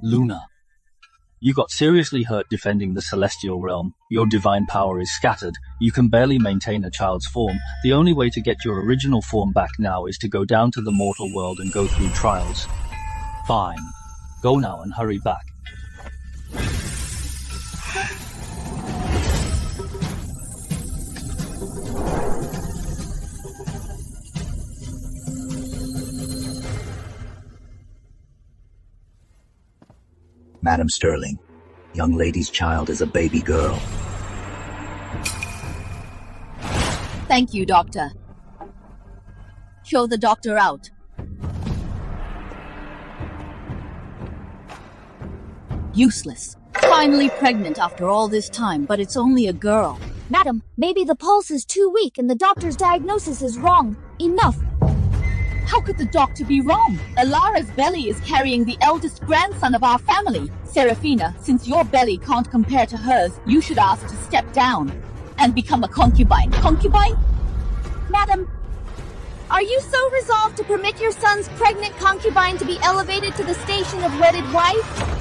Luna. You got seriously hurt defending the celestial realm. Your divine power is scattered. You can barely maintain a child's form. The only way to get your original form back now is to go down to the mortal world and go through trials. Fine. Go now and hurry back. Madam Sterling, young lady's child is a baby girl. Thank you, Doctor. Show the doctor out. Useless. Finally pregnant after all this time, but it's only a girl. Madam, maybe the pulse is too weak and the doctor's diagnosis is wrong. Enough. How could the doctor be wrong? Alara's belly is carrying the eldest grandson of our family. Serafina, since your belly can't compare to hers, you should ask to step down and become a concubine. Concubine? Madam, are you so resolved to permit your son's pregnant concubine to be elevated to the station of wedded wife?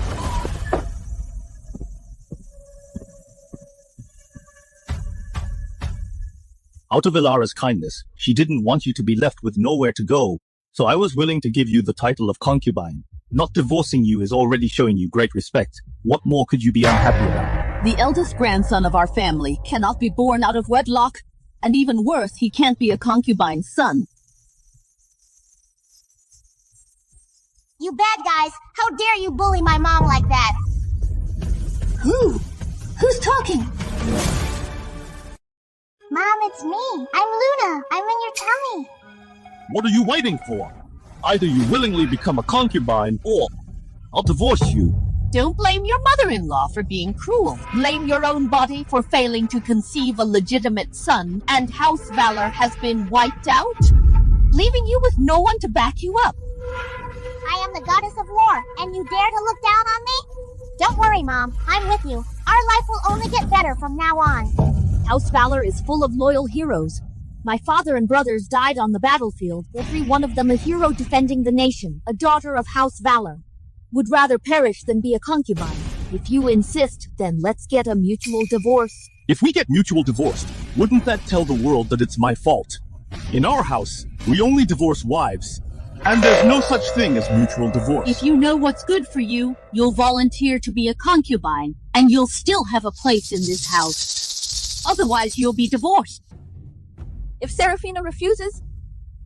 Out of Ilara's kindness, she didn't want you to be left with nowhere to go, so I was willing to give you the title of concubine. Not divorcing you is already showing you great respect. What more could you be unhappy about? The eldest grandson of our family cannot be born out of wedlock, and even worse, he can't be a concubine's son. You bad guys, how dare you bully my mom like that? Who's talking? Mom, it's me. I'm Luna. I'm in your tummy. What are you waiting for? Either you willingly become a concubine, or I'll divorce you. Don't blame your mother-in-law for being cruel. Blame your own body for failing to conceive a legitimate son, and House Valor has been wiped out, leaving you with no one to back you up. I am the goddess of war, and you dare to look down on me? Don't worry, Mom. I'm with you. Our life will only get better from now on. House Valor is full of loyal heroes. My father and brothers died on the battlefield, every one of them a hero defending the nation, a daughter of House Valor. Would rather perish than be a concubine. If you insist, then let's get a mutual divorce. If we get mutual divorced, wouldn't that tell the world that it's my fault? In our house, we only divorce wives, and there's no such thing as mutual divorce. If you know what's good for you, you'll volunteer to be a concubine, and you'll still have a place in this house. Otherwise, you'll be divorced. If Serafina refuses,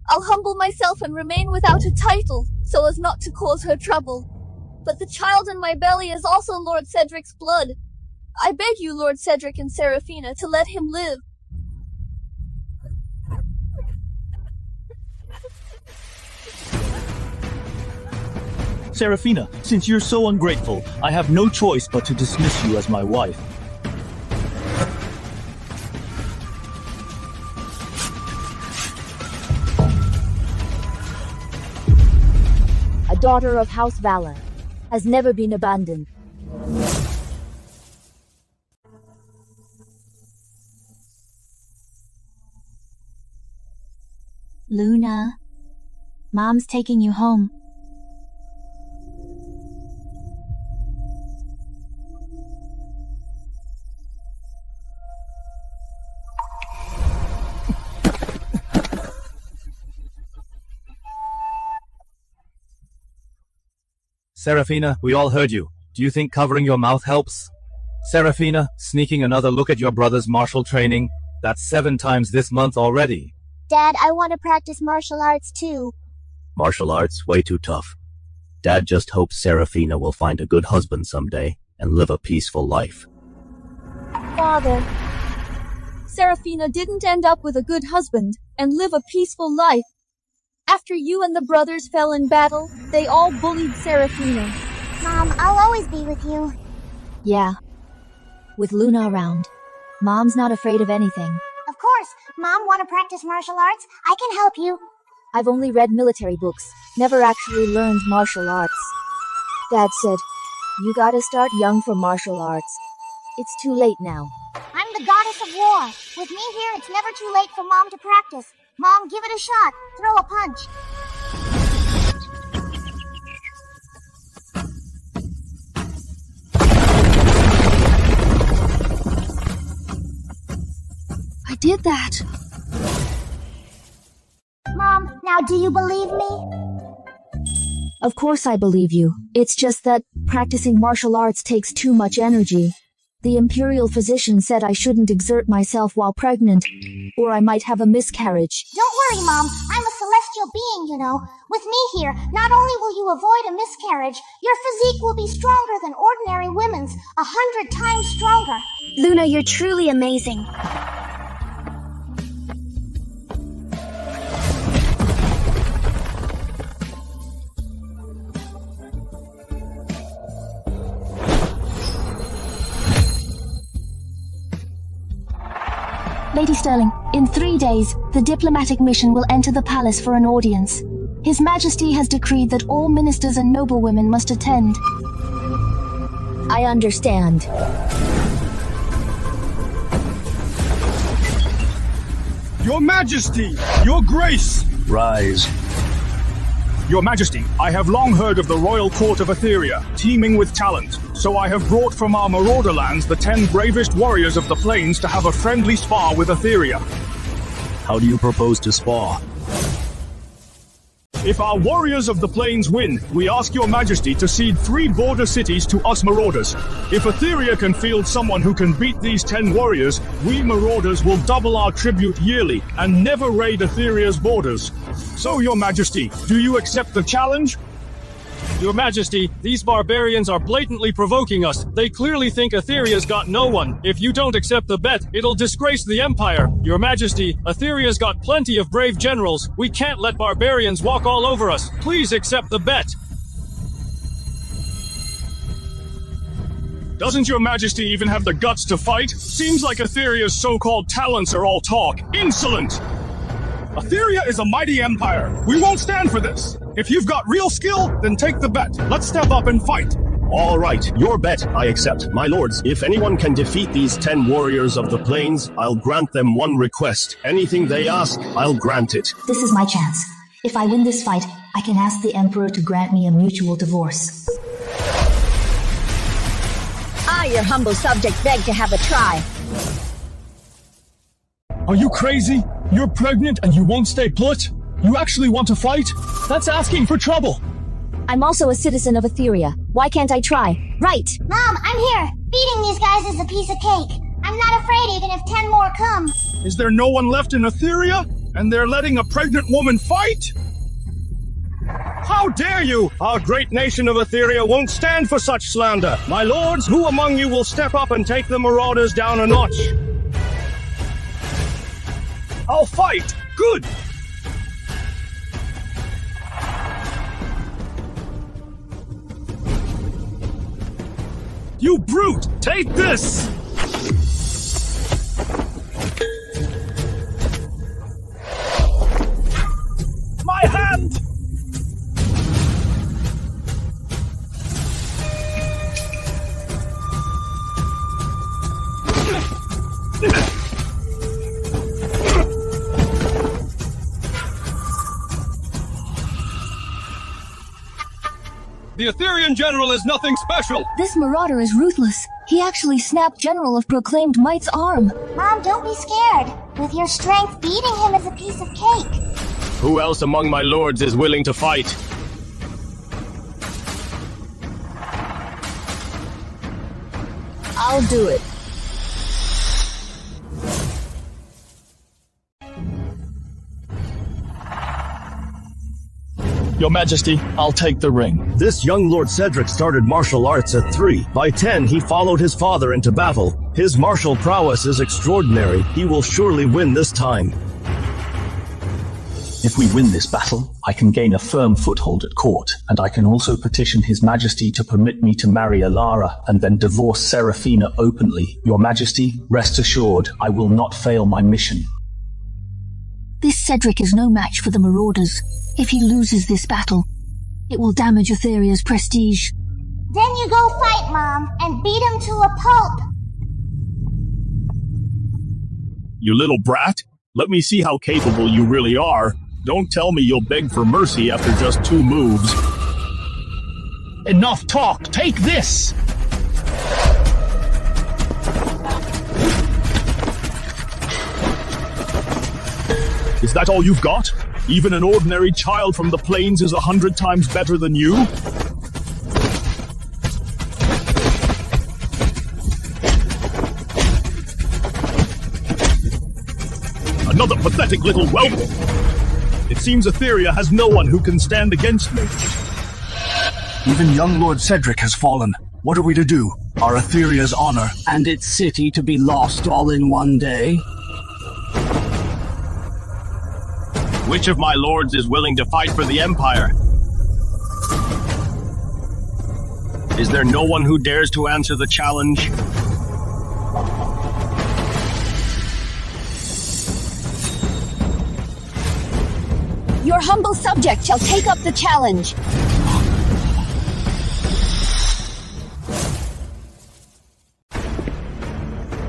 I'll humble myself and remain without a title, so as not to cause her trouble. But the child in my belly is also Lord Cedric's blood. I beg you, Lord Cedric and Serafina, to let him live. Serafina, since you're so ungrateful, I have no choice but to dismiss you as my wife. A daughter of House Valor has never been abandoned. Luna, Mom's taking you home. Serafina, we all heard you. Do you think covering your mouth helps? Serafina, sneaking another look at your brother's martial training? That's 7 times this month already. Dad, I want to practice martial arts too. Martial arts, way too tough. Dad just hopes Serafina will find a good husband someday and live a peaceful life. Father, Serafina didn't end up with a good husband and live a peaceful life. After you and the brothers fell in battle, they all bullied Serafina. Mom, I'll always be with you. Yeah, with Luna around. Mom's not afraid of anything. Of course. Mom, want to practice martial arts? I can help you. I've only read military books, never actually learned martial arts. Dad said, you gotta start young for martial arts. It's too late now. I'm the goddess of war. With me here, it's never too late for Mom to practice. Mom, give it a shot. Throw a punch. did that. Mom, now do you believe me? Of course I believe you. It's just that practicing martial arts takes too much energy. The imperial physician said I shouldn't exert myself while pregnant, or I might have a miscarriage. Don't worry, Mom. I'm a celestial being, you know. With me here, not only will you avoid a miscarriage, your physique will be stronger than ordinary women's, 100 times stronger. Luna, you're truly amazing. Lady Sterling, in 3 days, the diplomatic mission will enter the palace for an audience. His Majesty has decreed that all ministers and noblewomen must attend. I understand. Your Majesty! Your Grace! Rise. Your Majesty, I have long heard of the royal court of Etheria, teeming with talent, so I have brought from our marauder lands the 10 bravest warriors of the plains to have a friendly spar with Etheria. How do you propose to spar? If our warriors of the plains win, we ask your Majesty to cede 3 border cities to us marauders. If Etheria can field someone who can beat these 10 warriors, we marauders will double our tribute yearly and never raid Etheria's borders. So, your Majesty, do you accept the challenge? Your Majesty, these barbarians are blatantly provoking us. They clearly think Etheria's got no one. If you don't accept the bet, it'll disgrace the Empire. Your Majesty, Etheria's got plenty of brave generals. We can't let barbarians walk all over us. Please accept the bet. Doesn't your Majesty even have the guts to fight? Seems like Etheria's so-called talents are all talk. Insolent! Etheria is a mighty empire. We won't stand for this. If you've got real skill, then take the bet. Let's step up and fight. All right, your bet I accept. My lords, if anyone can defeat these 10 warriors of the plains, I'll grant them one request. Anything they ask, I'll grant it. This is my chance. If I win this fight, I can ask the Emperor to grant me a mutual divorce. I, your humble subject, beg to have a try. Are you crazy? You're pregnant and you won't stay put? You actually want to fight? That's asking for trouble. I'm also a citizen of Etheria. Why can't I try? Right! Mom, I'm here. Beating these guys is a piece of cake. I'm not afraid even if 10 more come. Is there no one left in Etheria? And they're letting a pregnant woman fight? How dare you! Our great nation of Etheria won't stand for such slander. My lords, who among you will step up and take the marauders down a notch? I'll fight! Good! You brute! Take this! My hand! The Etherian general is nothing special. This marauder is ruthless. He actually snapped General of Proclaimed Might's arm. Mom, don't be scared. With your strength, beating him is a piece of cake. Who else among my lords is willing to fight? I'll do it. Your Majesty, I'll take the ring. This young Lord Cedric started martial arts at 3. By 10, he followed his father into battle. His martial prowess is extraordinary. He will surely win this time. If we win this battle, I can gain a firm foothold at court, and I can also petition His Majesty to permit me to marry Alara and then divorce Seraphina openly. Your Majesty, rest assured, I will not fail my mission. This Cedric is no match for the Marauders. If he loses this battle, it will damage Etheria's prestige. Then you go fight, Mom, and beat him to a pulp. You little brat. Let me see how capable you really are. Don't tell me you'll beg for mercy after just 2 moves. Enough talk! Take this! Is that all you've got? Even an ordinary child from the plains is 100 times better than you? Another pathetic little whelp! It seems Etheria has no one who can stand against me. Even young Lord Cedric has fallen. What are we to do? Are Etheria's honor and its city to be lost all in one day? Which of my lords is willing to fight for the Empire? Is there no one who dares to answer the challenge? Your humble subject shall take up the challenge.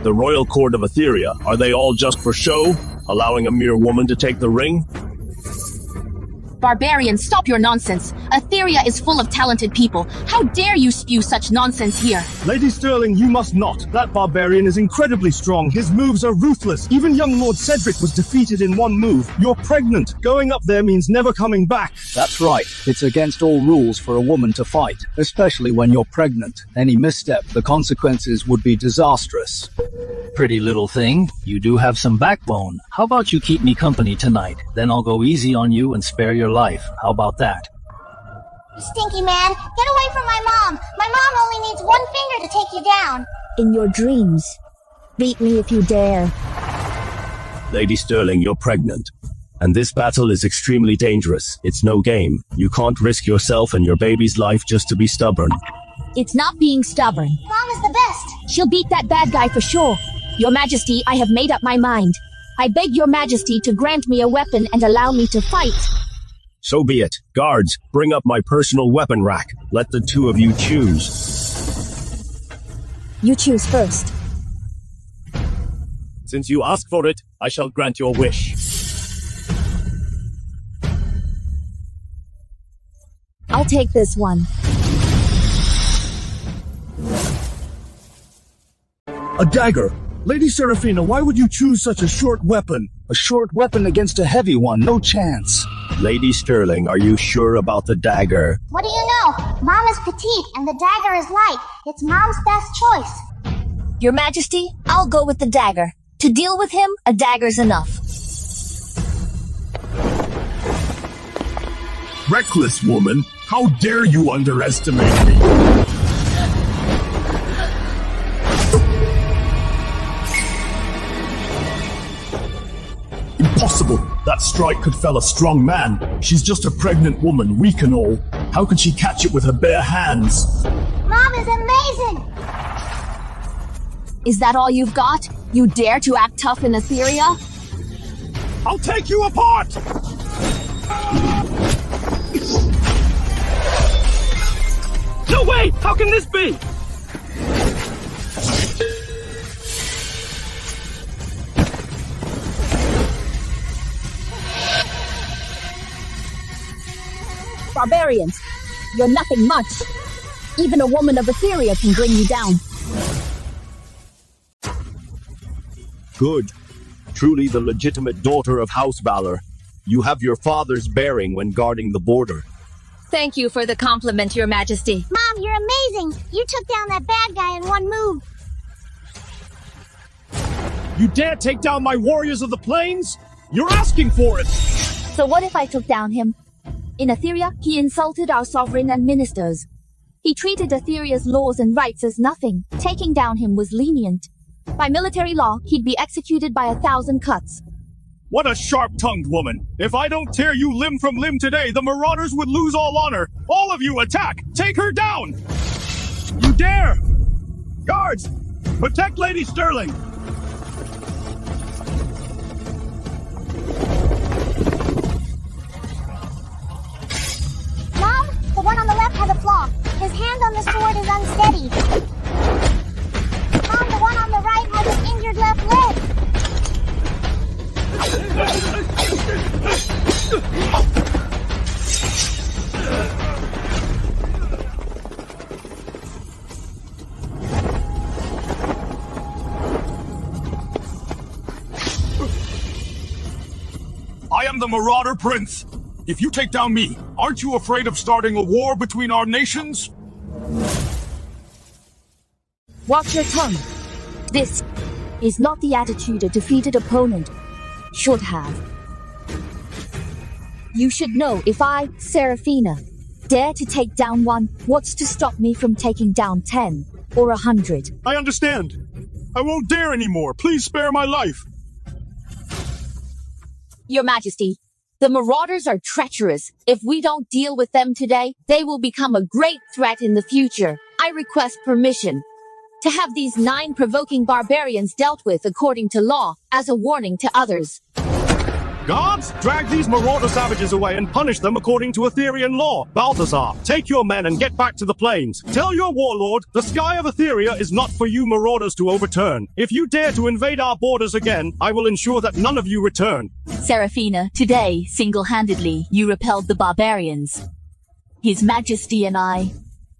The royal court of Etheria, are they all just for show? Allowing a mere woman to take the ring? Barbarian, stop your nonsense. Etheria is full of talented people. How dare you spew such nonsense here? Lady Sterling, you must not. That barbarian is incredibly strong. His moves are ruthless. Even young Lord Cedric was defeated in one move. You're pregnant. Going up there means never coming back. That's right. It's against all rules for a woman to fight, especially when you're pregnant. Any misstep, the consequences would be disastrous. Pretty little thing, you do have some backbone. How about you keep me company tonight? Then I'll go easy on you and spare your life. How about that? You stinky man, get away from my mom. My mom only needs one finger to take you down. In your dreams. Beat me if you dare. Lady Sterling, you're pregnant. And this battle is extremely dangerous. It's no game. You can't risk yourself and your baby's life just to be stubborn. It's not being stubborn. Mom is the best. She'll beat that bad guy for sure. Your Majesty, I have made up my mind. I beg your Majesty to grant me a weapon and allow me to fight. So be it. Guards, bring up my personal weapon rack. Let the two of you choose. You choose first. Since you ask for it, I shall grant your wish. I'll take this one. A dagger. Lady Seraphina, why would you choose such a short weapon? A short weapon against a heavy one, no chance. Lady Sterling, are you sure about the dagger? What do you know? Mom is petite and the dagger is light. It's Mom's best choice. Your Majesty, I'll go with the dagger. To deal with him, a dagger's enough. Reckless woman, how dare you underestimate me? Impossible! That strike could fell a strong man. She's just a pregnant woman, weak and all. How could she catch it with her bare hands? Mom is amazing! Is that all you've got? You dare to act tough in Etheria? I'll take you apart! No way! How can this be? Barbarians, you're nothing much. Even a woman of Etheria can bring you down. Good. Truly the legitimate daughter of House Valor. You have your father's bearing when guarding the border. Thank you for the compliment, Your Majesty. Mom, you're amazing. You took down that bad guy in one move. You dare take down my warriors of the plains? You're asking for it! So what if I took down him? In Etheria, he insulted our sovereign and ministers. He treated Etheria's laws and rights as nothing. Taking down him was lenient. By military law, he'd be executed by 1,000 cuts. What a sharp-tongued woman! If I don't tear you limb from limb today, the marauders would lose all honor! All of you attack! Take her down! You dare! Guards! Protect Lady Sterling! Mom, the one on the left has a flaw. His hand on the sword is unsteady. Mom, the one on the right has an injured left leg. I am the Marauder Prince. If you take down me, aren't you afraid of starting a war between our nations? Watch your tongue. This is not the attitude a defeated opponent should have. You should know if I, Seraphina, dare to take down one, what's to stop me from taking down 10 or 100? I understand. I won't dare anymore. Please spare my life. Your Majesty, the Marauders are treacherous. If we don't deal with them today, they will become a great threat in the future. I request permission to have these 9 provoking barbarians dealt with according to law, as a warning to others. Guards, drag these marauder savages away and punish them according to Etherian law. Balthazar, take your men and get back to the plains. Tell your warlord, the sky of Etheria is not for you marauders to overturn. If you dare to invade our borders again, I will ensure that none of you return. Seraphina, today, single-handedly, you repelled the barbarians. His Majesty and I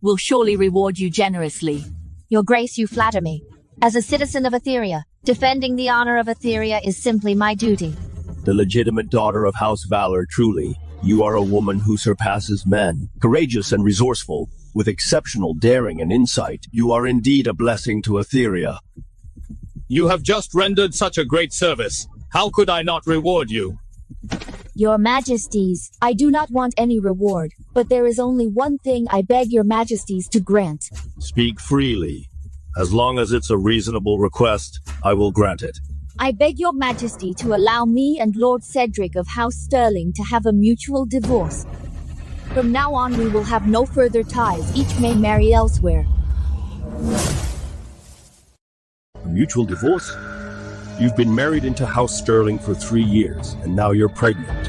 will surely reward you generously. Your Grace, you flatter me. As a citizen of Etheria, defending the honor of Etheria is simply my duty. The legitimate daughter of House Valor, truly. You are a woman who surpasses men. Courageous and resourceful, with exceptional daring and insight. You are indeed a blessing to Etheria. You have just rendered such a great service. How could I not reward you? Your Majesties, I do not want any reward, but there is only one thing I beg your Majesties to grant. Speak freely. As long as it's a reasonable request, I will grant it. I beg your Majesty to allow me and Lord Cedric of House Sterling to have a mutual divorce. From now on we will have no further ties, each may marry elsewhere. A mutual divorce? You've been married into House Sterling for 3 years, and now you're pregnant.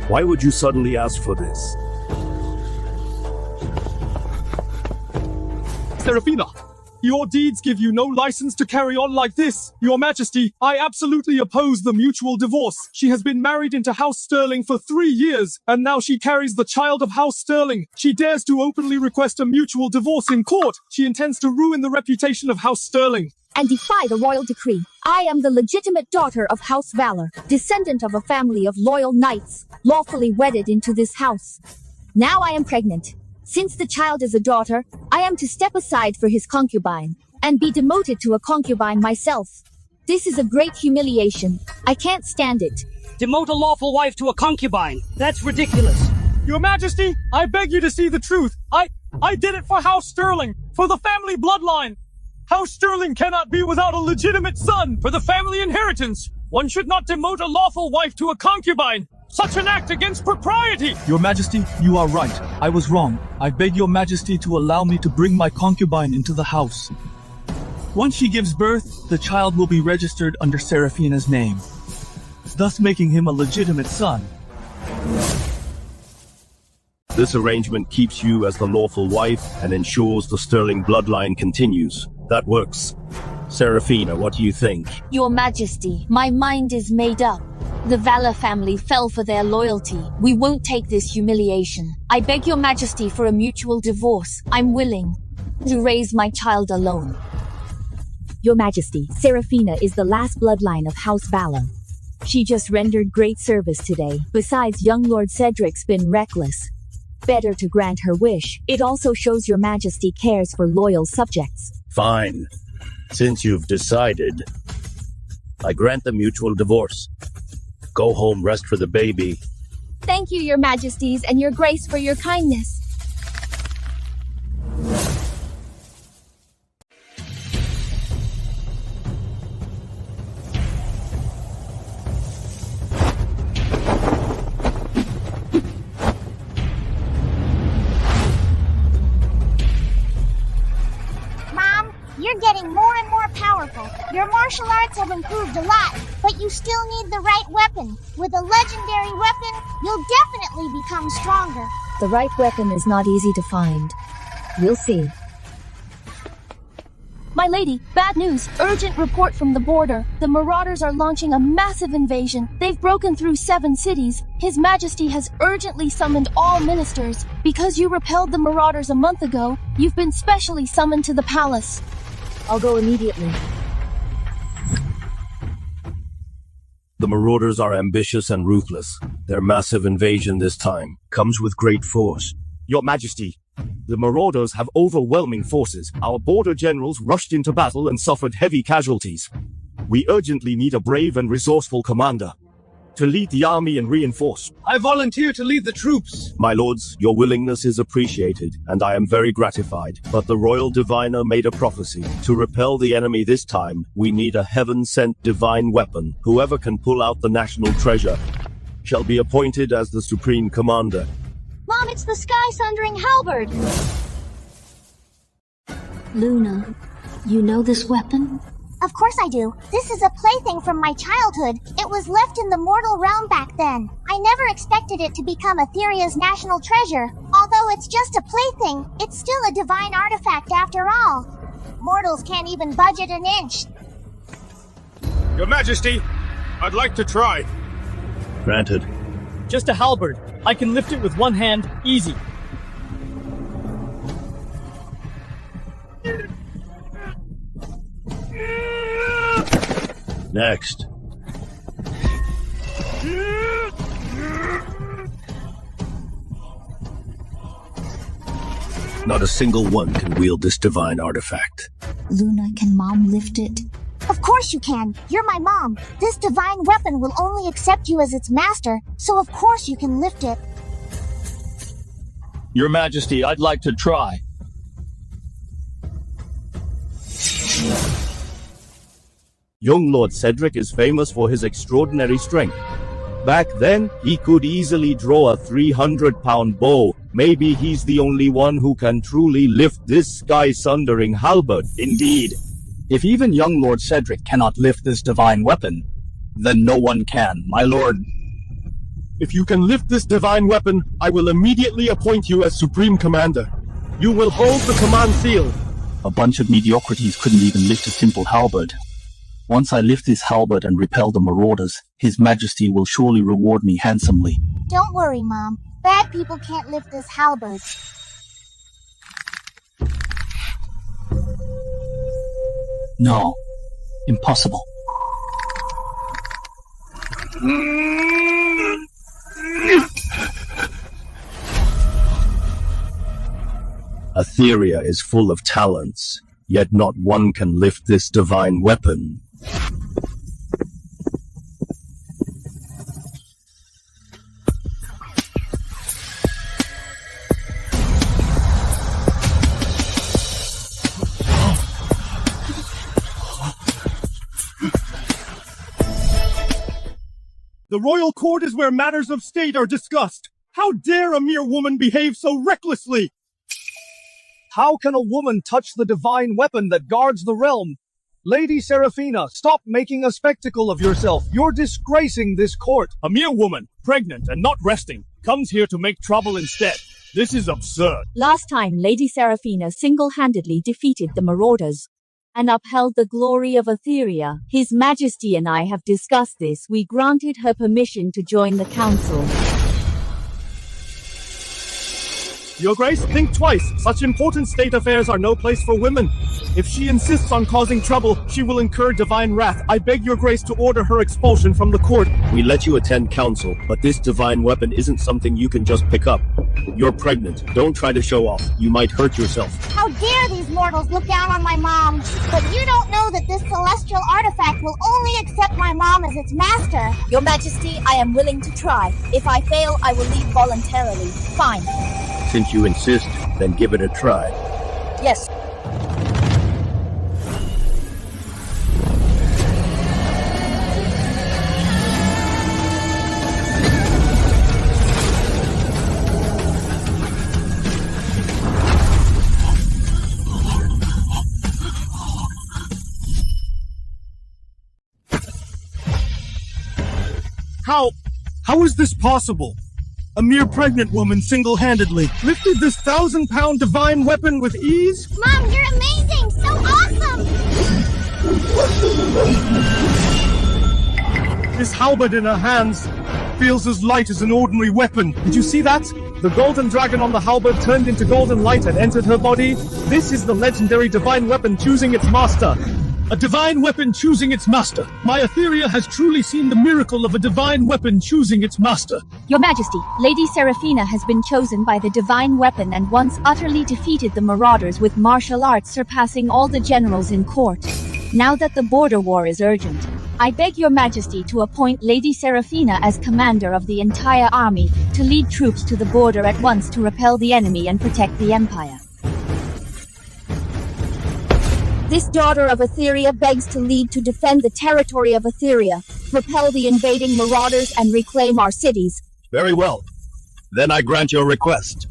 Why would you suddenly ask for this? Seraphina, your deeds give you no license to carry on like this. Your Majesty, I absolutely oppose the mutual divorce. She has been married into House Sterling for 3 years, and now she carries the child of House Sterling. She dares to openly request a mutual divorce in court. She intends to ruin the reputation of House Sterling and defy the royal decree. I am the legitimate daughter of House Valor, descendant of a family of loyal knights, lawfully wedded into this house. Now I am pregnant. Since the child is a daughter, I am to step aside for his concubine, and be demoted to a concubine myself. This is a great humiliation. I can't stand it. Demote a lawful wife to a concubine. That's ridiculous. Your Majesty, I beg you to see the truth. I did it for House Sterling, for the family bloodline. House Sterling cannot be without a legitimate son for the family inheritance. One should not demote a lawful wife to a concubine. Such an act against propriety! Your Majesty, you are right. I was wrong. I beg your Majesty to allow me to bring my concubine into the house. Once she gives birth, the child will be registered under Seraphina's name, thus making him a legitimate son. This arrangement keeps you as the lawful wife and ensures the Sterling bloodline continues. That works. Seraphina, what do you think? Your Majesty, my mind is made up. The Valor family fell for their loyalty. We won't take this humiliation. I beg your Majesty for a mutual divorce. I'm willing to raise my child alone. Your Majesty, Seraphina is the last bloodline of House Valor. She just rendered great service today. Besides, young Lord Cedric's been reckless. Better to grant her wish. It also shows your Majesty cares for loyal subjects. Fine. Since you've decided, I grant the mutual divorce. Go home, rest for the baby. Thank you, your Majesties, and your Grace for your kindness. Mom, you're getting more and more powerful. Your martial arts have improved a lot, but you still need the right weapon. With a legendary weapon, you'll definitely become stronger. The right weapon is not easy to find. We'll see. My lady, bad news. Urgent report from the border. The Marauders are launching a massive invasion. They've broken through 7 cities. His Majesty has urgently summoned all ministers. Because you repelled the Marauders a month ago, you've been specially summoned to the palace. I'll go immediately. The Marauders are ambitious and ruthless. Their massive invasion this time comes with great force. Your Majesty, the Marauders have overwhelming forces. Our border generals rushed into battle and suffered heavy casualties. We urgently need a brave and resourceful commander to lead the army and reinforce. I volunteer to lead the troops. My lords, your willingness is appreciated, and I am very gratified. But the royal diviner made a prophecy. To repel the enemy this time, we need a heaven-sent divine weapon. Whoever can pull out the national treasure shall be appointed as the supreme commander. Mom, it's the sky-sundering halberd! Luna, you know this weapon? Of course I do. This is a plaything from my childhood. It was left in the mortal realm back then. I never expected it to become Etheria's national treasure. Although it's just a plaything, it's still a divine artifact after all. Mortals can't even budget an inch. Your Majesty, I'd like to try. Granted. Just a halberd. I can lift it with one hand, easy. Next. Not a single one can wield this divine artifact. Luna, can Mom lift it? Of course you can. You're my mom. This divine weapon will only accept you as its master, so of course you can lift it. Your Majesty, I'd like to try. Young Lord Cedric is famous for his extraordinary strength. Back then, he could easily draw a 300-pound bow. Maybe he's the only one who can truly lift this sky-sundering halberd. Indeed. If even young Lord Cedric cannot lift this divine weapon, then no one can, my lord. If you can lift this divine weapon, I will immediately appoint you as Supreme Commander. You will hold the command seal. A bunch of mediocrities couldn't even lift a simple halberd. Once I lift this halberd and repel the Marauders, His Majesty will surely reward me handsomely. Don't worry, Mom. Bad people can't lift this halberd. No. Impossible. Etheria is full of talents, yet not one can lift this divine weapon. The royal court is where matters of state are discussed. How dare a mere woman behave so recklessly? How can a woman touch the divine weapon that guards the realm? Lady Seraphina, stop making a spectacle of yourself. You're disgracing this court. A mere woman, pregnant and not resting, comes here to make trouble instead. This is absurd. Last time, Lady Seraphina single-handedly defeated the Marauders and upheld the glory of Etheria. His Majesty and I have discussed this. We granted her permission to join the council. Your Grace, think twice. Such important state affairs are no place for women. If she insists on causing trouble, she will incur divine wrath. I beg your Grace to order her expulsion from the court. We let you attend council, but this divine weapon isn't something you can just pick up. You're pregnant. Don't try to show off. You might hurt yourself. How dare these mortals look down on my mom? But you don't know that this celestial artifact will only accept my mom as its master. Your Majesty, I am willing to try. If I fail, I will leave voluntarily. Fine. Since you insist, then give it a try. Yes. How is this possible? A mere pregnant woman single-handedly lifted this 1,000-pound divine weapon with ease? Mom, you're amazing! So awesome! This halberd in her hands feels as light as an ordinary weapon. Did you see that? The golden dragon on the halberd turned into golden light and entered her body. This is the legendary divine weapon choosing its master. A divine weapon choosing its master. My Etheria has truly seen the miracle of a divine weapon choosing its master. Your Majesty, Lady Seraphina has been chosen by the divine weapon and once utterly defeated the marauders with martial arts surpassing all the generals in court. Now that the border war is urgent, I beg your Majesty to appoint Lady Seraphina as commander of the entire army to lead troops to the border at once to repel the enemy and protect the Empire. This daughter of Etheria begs to lead to defend the territory of Etheria, repel the invading marauders, and reclaim our cities. Very well. Then I grant your request.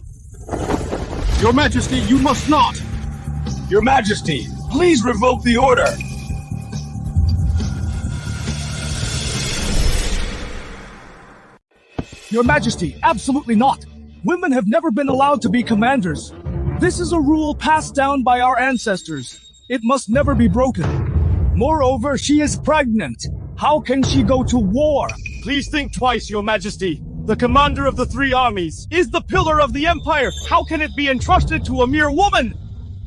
Your Majesty, you must not! Your Majesty, please revoke the order. Your Majesty, absolutely not! Women have never been allowed to be commanders. This is a rule passed down by our ancestors. It must never be broken. Moreover, she is pregnant. How can she go to war? Please think twice, Your Majesty. The commander of the three armies is the pillar of the Empire. How can it be entrusted to a mere woman?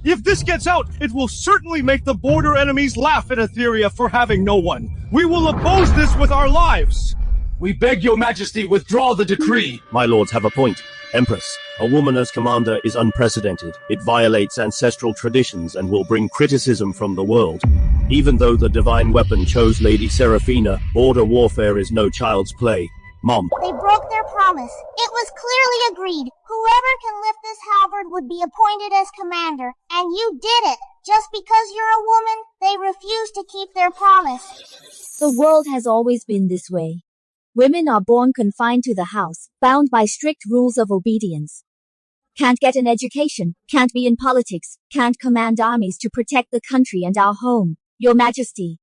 If this gets out, it will certainly make the border enemies laugh at Etheria for having no one. We will oppose this with our lives. We beg your Majesty withdraw the decree. My lords have a point. Empress, a woman as commander is unprecedented. It violates ancestral traditions and will bring criticism from the world. Even though the divine weapon chose Lady Seraphina, border warfare is no child's play. Mom. They broke their promise. It was clearly agreed. Whoever can lift this halberd would be appointed as commander. And you did it. Just because you're a woman, they refuse to keep their promise. The world has always been this way. Women are born confined to the house, bound by strict rules of obedience. Can't get an education, can't be in politics, can't command armies to protect the country and our home. Your Majesty.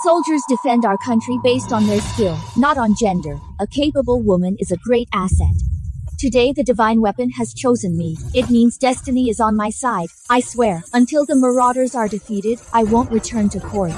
Soldiers defend our country based on their skill, not on gender. A capable woman is a great asset. Today the divine weapon has chosen me. It means destiny is on my side. I swear, until the marauders are defeated, I won't return to court.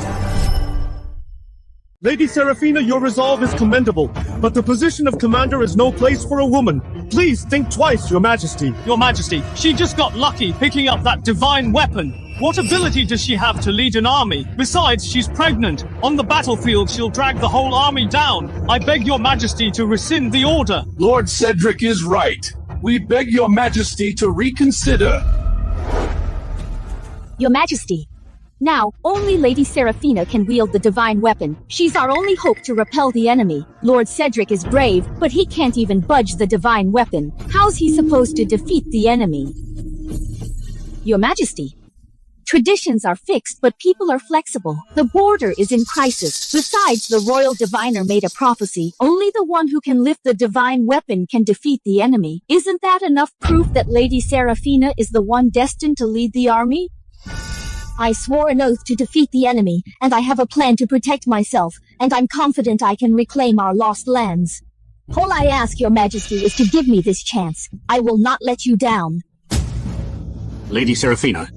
Lady Seraphina, your resolve is commendable, but the position of commander is no place for a woman. Please think twice, Your Majesty. Your Majesty, she just got lucky picking up that divine weapon. What ability does she have to lead an army? Besides, she's pregnant. On the battlefield, she'll drag the whole army down. I beg your Majesty to rescind the order. Lord Cedric is right. We beg your Majesty to reconsider. Your Majesty. Now, only Lady Seraphina can wield the divine weapon. She's our only hope to repel the enemy. Lord Cedric is brave, but he can't even budge the divine weapon. How's he supposed to defeat the enemy? Your Majesty. Traditions are fixed, but people are flexible. The border is in crisis. Besides, the royal diviner made a prophecy. Only the one who can lift the divine weapon can defeat the enemy. Isn't that enough proof that Lady Seraphina is the one destined to lead the army? I swore an oath to defeat the enemy, and I have a plan to protect myself, and I'm confident I can reclaim our lost lands. All I ask, Your Majesty, is to give me this chance. I will not let you down. Lady Seraphina,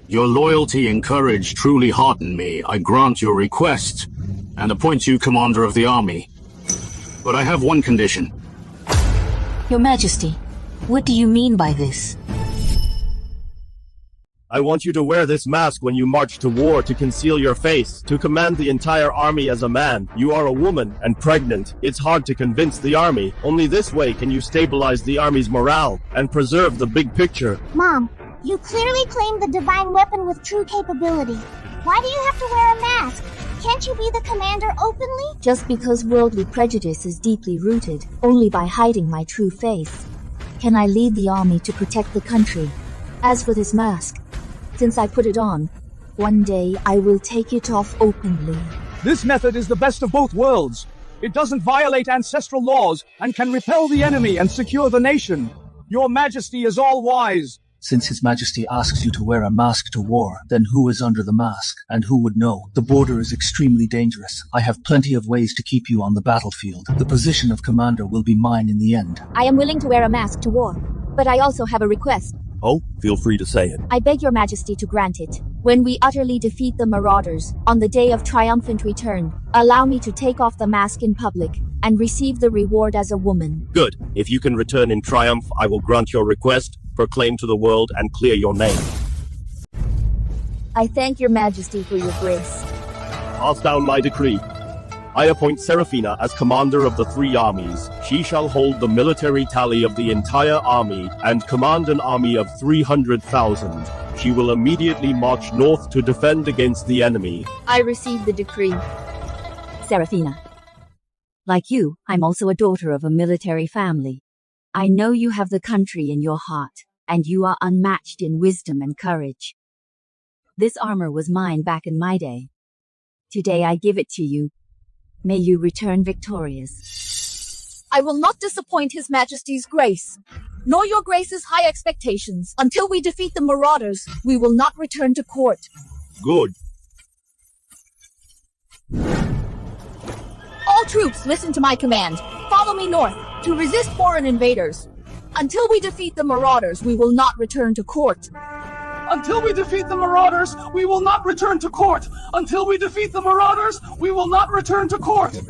your loyalty and courage truly hearten me. I grant your request, and appoint you commander of the army. But I have one condition. Your Majesty, what do you mean by this? I want you to wear this mask when you march to war to conceal your face, to command the entire army as a man. You are a woman and pregnant. It's hard to convince the army. Only this way can you stabilize the army's morale and preserve the big picture. Mom, you clearly claim the divine weapon with true capability. Why do you have to wear a mask? Can't you be the commander openly? Just because worldly prejudice is deeply rooted, only by hiding my true face. Can I lead the army to protect the country? As for this mask, since I put it on, one day I will take it off openly. This method is the best of both worlds. It doesn't violate ancestral laws and can repel the enemy and secure the nation. Your Majesty is all-wise. Since His Majesty asks you to wear a mask to war, then who is under the mask? And who would know? The border is extremely dangerous. I have plenty of ways to keep you on the battlefield. The position of commander will be mine in the end. I am willing to wear a mask to war, but I also have a request. Oh, feel free to say it. I beg your Majesty to grant it. When we utterly defeat the marauders, on the day of triumphant return, allow me to take off the mask in public and receive the reward as a woman. Good. If you can return in triumph, I will grant your request, proclaim to the world, and clear your name. I thank your majesty for your grace. Pass down my decree. I appoint Seraphina as commander of the 3 armies. She shall hold the military tally of the entire army and command an army of 300,000. She will immediately march north to defend against the enemy. I receive the decree. Seraphina. Like you, I'm also a daughter of a military family. I know you have the country in your heart, and you are unmatched in wisdom and courage. This armor was mine back in my day. Today I give it to you. May you return victorious. I will not disappoint His Majesty's grace, nor your grace's high expectations. Until we defeat the marauders, we will not return to court. Good. All troops, listen to my command. Follow me north to resist foreign invaders. Until we defeat the marauders, we will not return to court. Until we defeat the marauders, we will not return to court. Until we defeat the marauders, we will not return to court.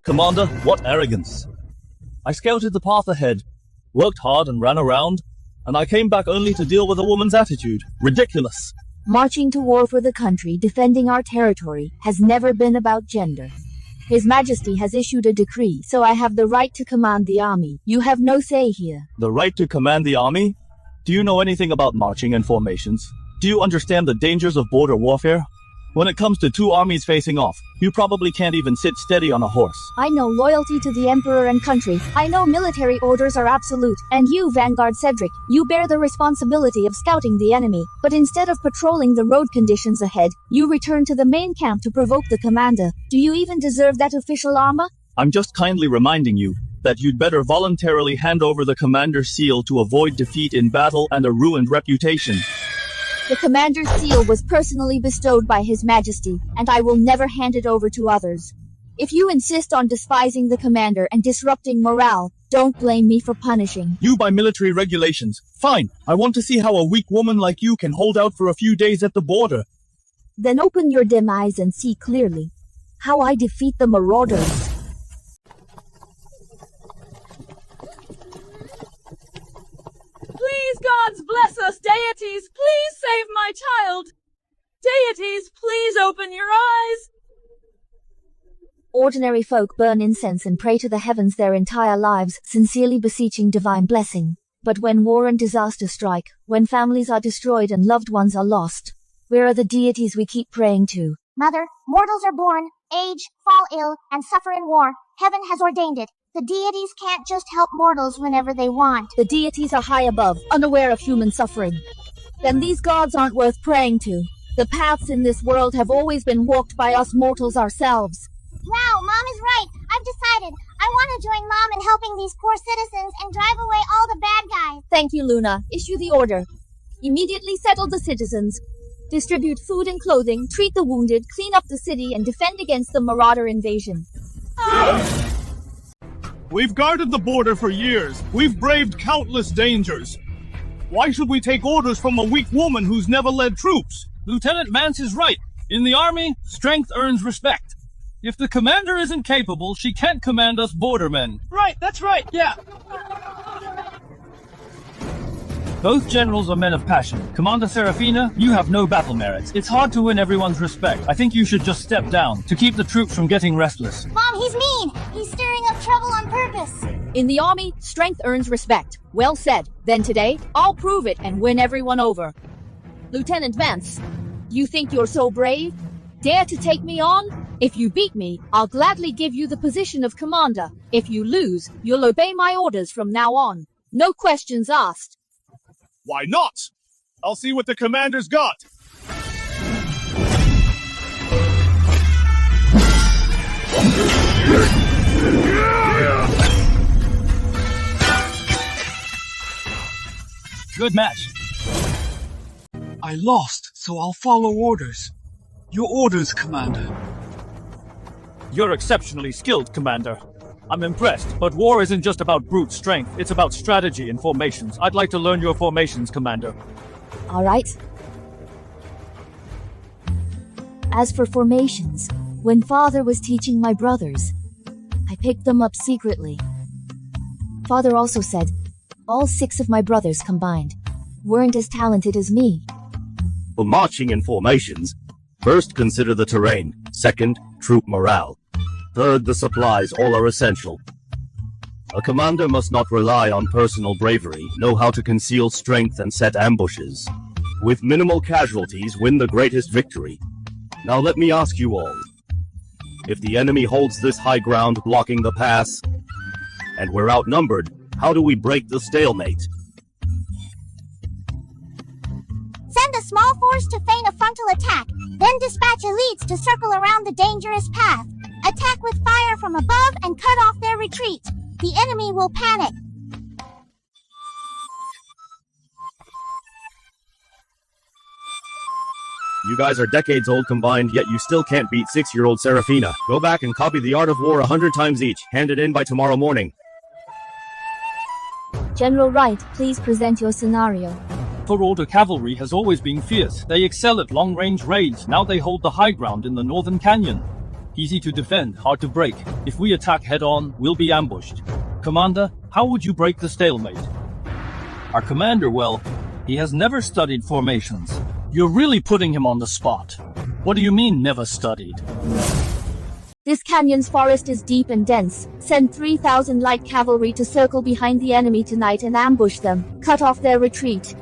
Commander, what arrogance. I scouted the path ahead, worked hard and ran around, and I came back only to deal with a woman's attitude. Ridiculous. Marching to war for the country, defending our territory, has never been about gender. His Majesty has issued a decree, so I have the right to command the army. You have no say here. The right to command the army? Do you know anything about marching and formations? Do you understand the dangers of border warfare? When it comes to 2 armies facing off, you probably can't even sit steady on a horse. I know loyalty to the Emperor and country. I know military orders are absolute. And you, Vanguard Cedric, you bear the responsibility of scouting the enemy. But instead of patrolling the road conditions ahead, you return to the main camp to provoke the commander. Do you even deserve that official armor? I'm just kindly reminding you that you'd better voluntarily hand over the commander's seal to avoid defeat in battle and a ruined reputation. The commander's seal was personally bestowed by His Majesty, and I will never hand it over to others. If you insist on despising the commander and disrupting morale, don't blame me for punishing you by military regulations. Fine, I want to see how a weak woman like you can hold out for a few days at the border. Then open your dim eyes and see clearly how I defeat the marauders. Please, gods, bless us. Deities, please save my child. Deities, please open your eyes. Ordinary folk burn incense and pray to the heavens their entire lives, sincerely beseeching divine blessing. But when war and disaster strike, when families are destroyed and loved ones are lost, where are the deities we keep praying to? Mother, mortals are born, age, fall ill, and suffer in war. Heaven has ordained it. The deities can't just help mortals whenever they want. The deities are high above, unaware of human suffering. Then these gods aren't worth praying to. The paths in this world have always been walked by us mortals ourselves. Wow, Mom is right. I've decided. I want to join Mom in helping these poor citizens and drive away all the bad guys. Thank you, Luna. Issue the order. Immediately settle the citizens. Distribute food and clothing, treat the wounded, clean up the city, and defend against the marauder invasion. We've guarded the border for years. We've braved countless dangers. Why should we take orders from a weak woman who's never led troops? Lieutenant Mance is right. In the army, strength earns respect. If the commander isn't capable, she can't command us bordermen. Right, that's right, yeah. Both generals are men of passion. Commander Seraphina, you have no battle merits. It's hard to win everyone's respect. I think you should just step down to keep the troops from getting restless. Mom, he's mean. He's stirring up trouble on purpose. In the army, strength earns respect. Well said. Then today, I'll prove it and win everyone over. Lieutenant Vance, you think you're so brave? Dare to take me on? If you beat me, I'll gladly give you the position of commander. If you lose, you'll obey my orders from now on. No questions asked. Why not? I'll see what the commander's got. Good match. I lost, so I'll follow orders. Your orders, Commander. You're exceptionally skilled, Commander. I'm impressed, but war isn't just about brute strength, it's about strategy and formations. I'd like to learn your formations, Commander. All right. As for formations, when Father was teaching my brothers, I picked them up secretly. Father also said, all 6 of my brothers combined weren't as talented as me. For marching in formations, first consider the terrain. Second, troop morale. Third, the supplies. All are essential. A commander must not rely on personal bravery, know how to conceal strength and set ambushes. With minimal casualties, win the greatest victory. Now let me ask you all. If the enemy holds this high ground blocking the pass, and we're outnumbered, how do we break the stalemate? Send a small force to feign a frontal attack, then dispatch elites to circle around the dangerous path. Attack with fire from above and cut off their retreat. The enemy will panic. You guys are decades old combined, yet you still can't beat 6-year-old Serafina. Go back and copy The Art of War 100 times each. Hand it in by tomorrow morning. General Wright, please present your scenario. Order cavalry has always been fierce. They excel at long-range raids. Now they hold the high ground in the northern canyon. Easy to defend, hard to break. If we attack head-on, we'll be ambushed. Commander, how would you break the stalemate? Our commander, well, he has never studied formations. You're really putting him on the spot. What do you mean, never studied? This canyon's forest is deep and dense. Send 3,000 light cavalry to circle behind the enemy tonight and ambush them. Cut off their retreat.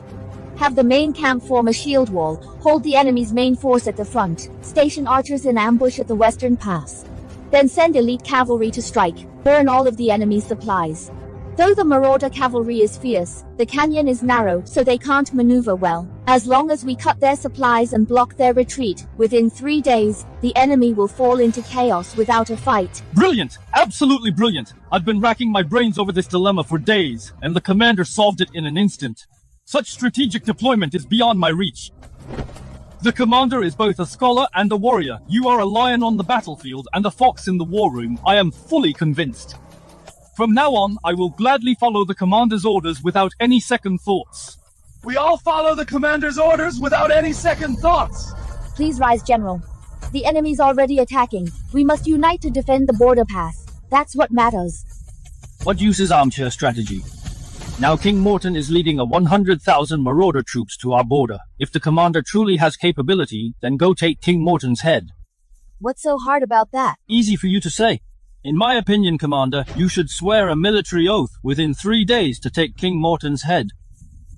Have the main camp form a shield wall. Hold the enemy's main force at the front. Station archers in ambush at the western pass. Then send elite cavalry to strike. Burn all of the enemy's supplies. Though the marauder cavalry is fierce, the canyon is narrow, so they can't maneuver well. As long as we cut their supplies and block their retreat, within 3 days, the enemy will fall into chaos without a fight. Brilliant! Absolutely brilliant! I've been racking my brains over this dilemma for days, and the commander solved it in an instant. Such strategic deployment is beyond my reach. The commander is both a scholar and a warrior. You are a lion on the battlefield and a fox in the war room. I am fully convinced. From now on, I will gladly follow the commander's orders without any second thoughts. We all follow the commander's orders without any second thoughts. Please rise, General. The enemy's already attacking. We must unite to defend the border pass. That's what matters. What use is armchair strategy? Now King Morton is leading a 100,000 marauder troops to our border. If the commander truly has capability, then go take King Morton's head. What's so hard about that? Easy for you to say. In my opinion, Commander, you should swear a military oath within 3 days to take King Morton's head.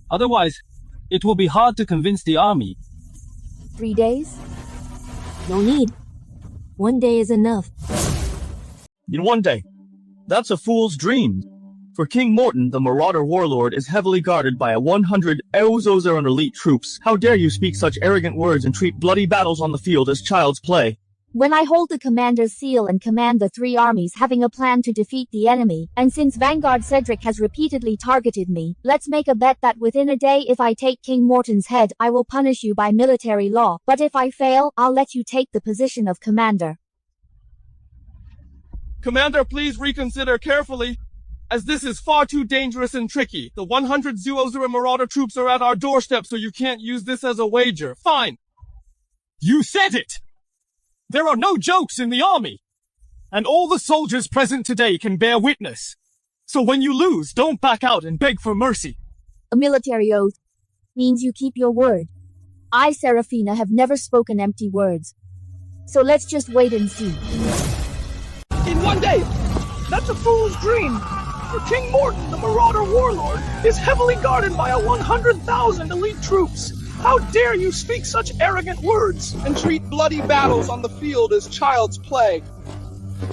Otherwise, it will be hard to convince the army. 3 days? No need. 1 day is enough. In 1 day? That's a fool's dream. For King Morton, the marauder warlord is heavily guarded by a 100 Eozozer elite troops. How dare you speak such arrogant words and treat bloody battles on the field as child's play? When I hold the commander's seal and command the 3 armies having a plan to defeat the enemy, and since Vanguard Cedric has repeatedly targeted me, let's make a bet that within a day if I take King Morton's head, I will punish you by military law, but if I fail, I'll let you take the position of commander. Commander, please reconsider carefully, as this is far too dangerous and tricky. The 100 Zuozura Marauder troops are at our doorstep, so you can't use this as a wager. Fine. You said it! There are no jokes in the army! And all the soldiers present today can bear witness. So when you lose, don't back out and beg for mercy. A military oath means you keep your word. I, Serafina, have never spoken empty words. So let's just wait and see. In 1 day! That's a fool's dream! For King Morton, the Marauder Warlord, is heavily guarded by a 100,000 elite troops. How dare you speak such arrogant words and treat bloody battles on the field as child's play?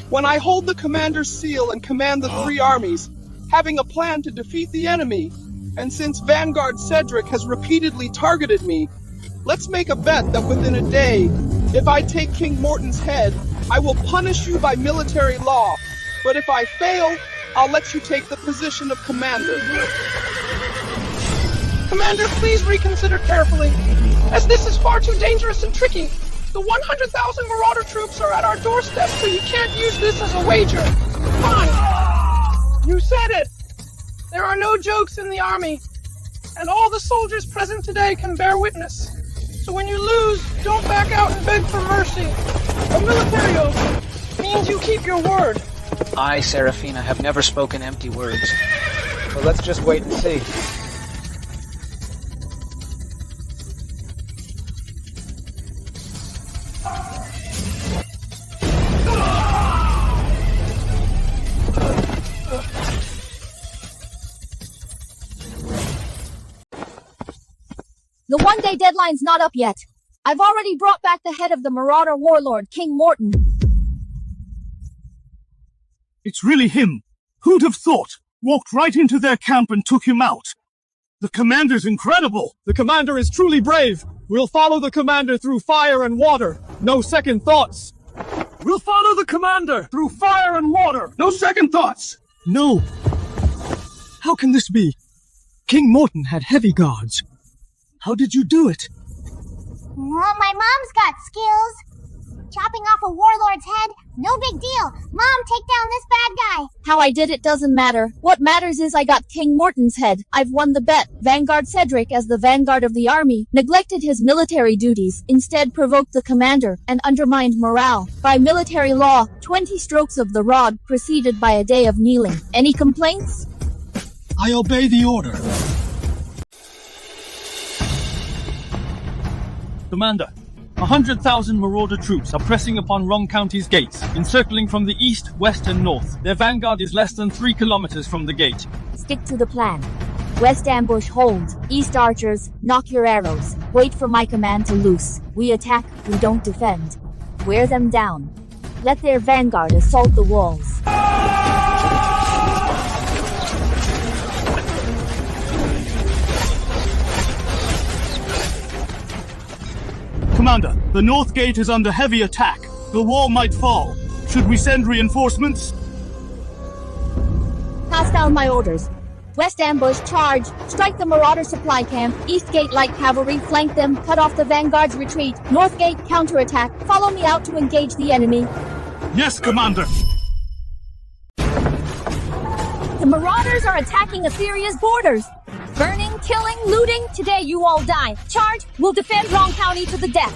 When I hold the commander's seal and command the 3 armies, having a plan to defeat the enemy, and since Vanguard Cedric has repeatedly targeted me, let's make a bet that within a day, if I take King Morton's head, I will punish you by military law, but if I fail, I'll let you take the position of commander. Commander, please reconsider carefully, as this is far too dangerous and tricky. The 100,000 Marauder troops are at our doorstep, so you can't use this as a wager. Fine. You said it. There are no jokes in the army, and all the soldiers present today can bear witness. So when you lose, don't back out and beg for mercy. A military oath means you keep your word. I, Serafina, have never spoken empty words. So let's just wait and see. The one-day deadline's not up yet. I've already brought back the head of the Marauder warlord, King Morton. It's really him. Who'd have thought? Walked right into their camp and took him out. The commander's incredible. The commander is truly brave. We'll follow the commander through fire and water. No second thoughts. We'll follow the commander through fire and water. No second thoughts. No. How can this be? King Morton had heavy guards. How did you do it? Well, my mom's got skills. Chopping off a warlord's head, no big deal. Mom, take down this bad guy. How I did it doesn't matter. What matters is I got King Morton's head. I've won the bet. Vanguard Cedric, as the vanguard of the army, neglected his military duties, instead provoked the commander, and undermined morale. By military law, 20 strokes of the rod, preceded by a day of kneeling. Any complaints? I obey the order. Commander, 100,000 Marauder troops are pressing upon Wrong County's gates, encircling from the east, west, and north. Their vanguard is less than 3 kilometers from the gate. Stick to the plan. West ambush hold. East archers, knock your arrows. Wait for my command to loose. We attack, we don't defend. Wear them down. Let their vanguard assault the walls. Commander, the north gate is under heavy attack. The wall might fall. Should we send reinforcements? Pass down my orders. West ambush, charge. Strike the Marauder supply camp. East gate light cavalry, flank them. Cut off the vanguard's retreat. North gate, counterattack. Follow me out to engage the enemy. Yes, Commander. The Marauders are attacking Etheria's borders. Burning, killing, looting. Today you all die. Charge. We'll defend Wrong County to the death.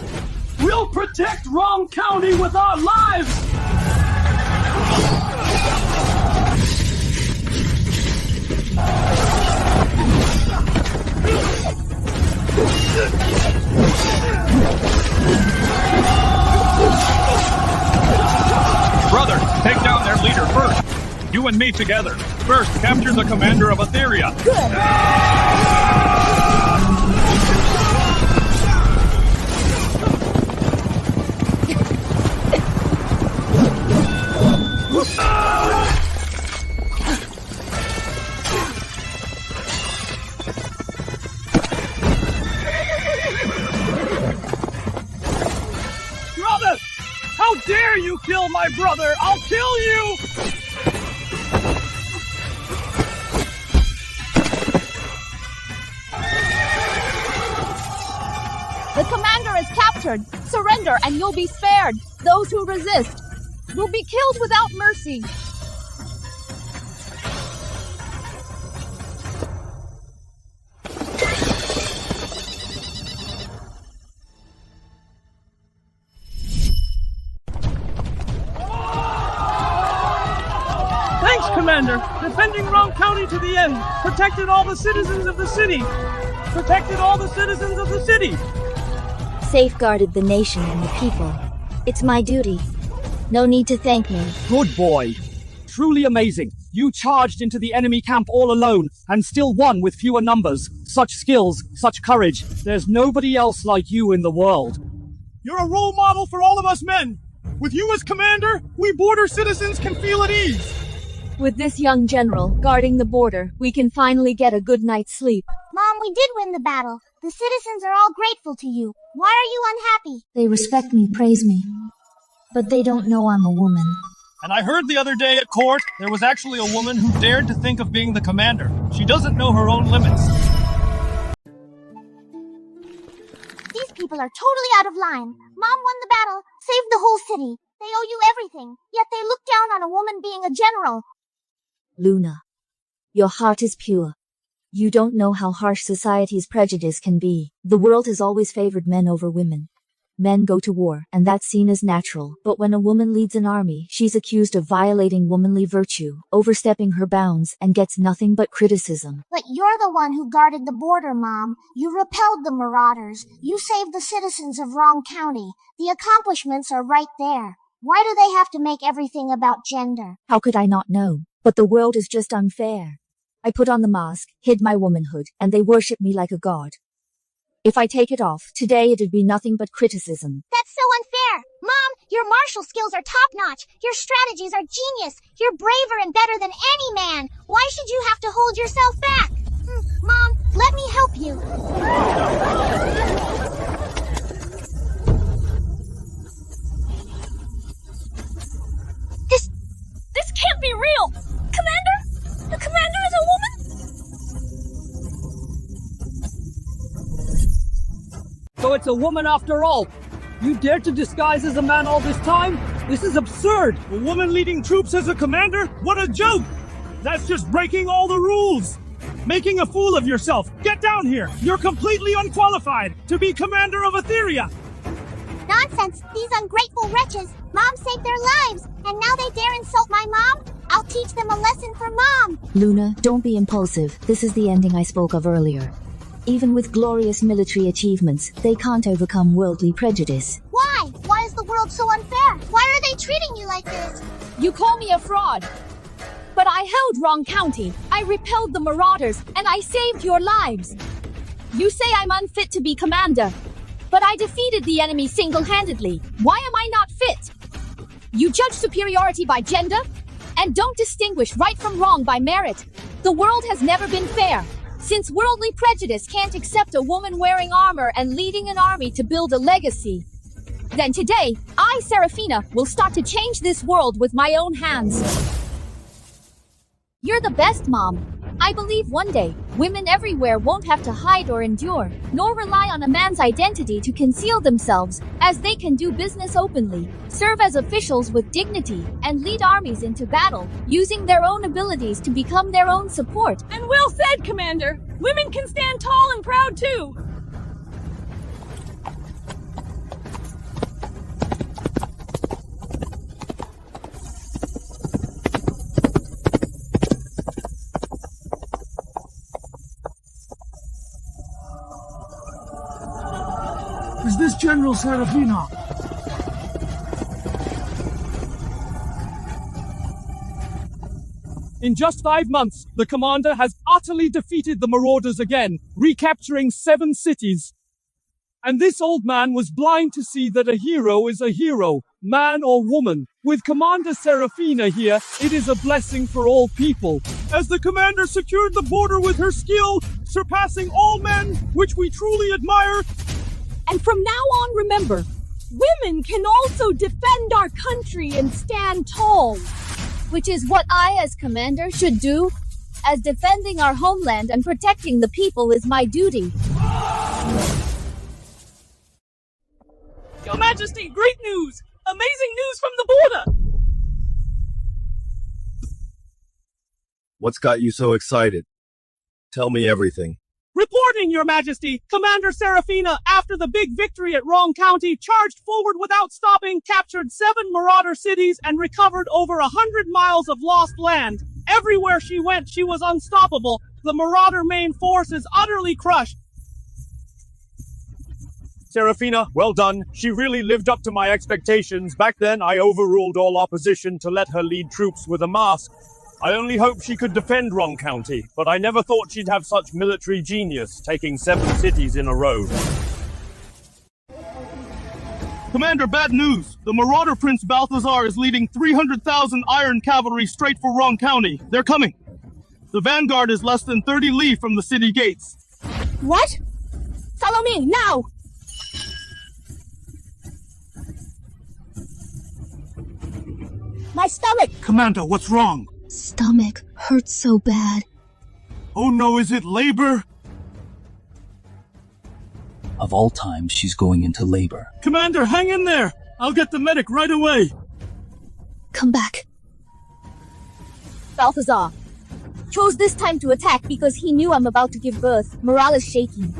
We'll protect Wrong County with our lives! Brother, take down their leader first. You and me together. First, capture the commander of Etheria. Brother! How dare you kill my brother! I'll kill you! The commander is captured. Surrender and you'll be spared. Those who resist will be killed without mercy. Thanks, Commander! Defending Wrong County to the end! Protected all the citizens of the city! Protected all the citizens of the city! Safeguarded the nation and the people. It's my duty. No need to thank me. Good boy. Truly amazing. You charged into the enemy camp all alone, and still won with fewer numbers. Such skills, such courage. There's nobody else like you in the world. You're a role model for all of us men! With you as commander, we border citizens can feel at ease! With this young general guarding the border, we can finally get a good night's sleep. Mom, we did win the battle. The citizens are all grateful to you. Why are you unhappy? They respect me, praise me. But they don't know I'm a woman. And I heard the other day at court, there was actually a woman who dared to think of being the commander. She doesn't know her own limits. These people are totally out of line. Mom won the battle, saved the whole city. They owe you everything, yet they look down on a woman being a general. Luna, your heart is pure. You don't know how harsh society's prejudice can be. The world has always favored men over women. Men go to war, and that's seen as natural. But when a woman leads an army, she's accused of violating womanly virtue, overstepping her bounds, and gets nothing but criticism. But you're the one who guarded the border, Mom. You repelled the marauders. You saved the citizens of Wrong County. The accomplishments are right there. Why do they have to make everything about gender? How could I not know? But the world is just unfair. I put on the mask, hid my womanhood, and they worship me like a god. If I take it off, today it'd be nothing but criticism. That's so unfair. Mom, your martial skills are top-notch. Your strategies are genius. You're braver and better than any man. Why should you have to hold yourself back? Mom, let me help you. This can't be real! Commander? The commander is a woman? So it's a woman after all. You dare to disguise as a man all this time? This is absurd. A woman leading troops as a commander? What a joke! That's just breaking all the rules. Making a fool of yourself. Get down here. You're completely unqualified to be commander of Etheria. Nonsense. These ungrateful wretches. Mom saved their lives, and now they dare insult my mom? I'll teach them a lesson for Mom. Luna, don't be impulsive. This is the ending I spoke of earlier. Even with glorious military achievements, they can't overcome worldly prejudice. Why? Why is the world so unfair? Why are they treating you like this? You call me a fraud. But I held Wrong County. I repelled the marauders, and I saved your lives. You say I'm unfit to be commander, but I defeated the enemy single-handedly. Why am I not fit? You judge superiority by gender, and don't distinguish right from wrong by merit. The world has never been fair. Since worldly prejudice can't accept a woman wearing armor and leading an army to build a legacy, then today, I, Seraphina, will start to change this world with my own hands. You're the best, Mom. I believe one day, women everywhere won't have to hide or endure, nor rely on a man's identity to conceal themselves, as they can do business openly, serve as officials with dignity, and lead armies into battle, using their own abilities to become their own support. And well said, Commander. Women can stand tall and proud too. Is this General Seraphina? In just 5 months, the commander has utterly defeated the marauders again, recapturing 7 cities. And this old man was blind to see that a hero is a hero, man or woman. With Commander Seraphina here, it is a blessing for all people. As the commander secured the border with her skill, surpassing all men, which we truly admire. And from now on, remember, women can also defend our country and stand tall. Which is what I, as commander, should do, as defending our homeland and protecting the people is my duty. Your Majesty, great news! Amazing news from the border! What's got you so excited? Tell me everything. Reporting, Your Majesty! Commander Seraphina, after the big victory at Wrong County, charged forward without stopping, captured 7 marauder cities, and recovered over 100 miles of lost land. Everywhere she went, she was unstoppable. The marauder main force is utterly crushed. Seraphina, well done. She really lived up to my expectations. Back then, I overruled all opposition to let her lead troops with a mask. I only hoped she could defend Wrong County, but I never thought she'd have such military genius, taking 7 cities in a row. Commander, bad news. The Marauder Prince Balthazar is leading 300,000 iron cavalry straight for Wrong County. They're coming. The vanguard is less than 30 li from the city gates. What? Follow me, now! My stomach! Commander, what's wrong? Stomach hurts so bad. Oh no, is it labor? Of all times, she's going into labor. Commander, hang in there! I'll get the medic right away! Come back. Balthazar chose this time to attack because he knew I'm about to give birth. Morale is shaking.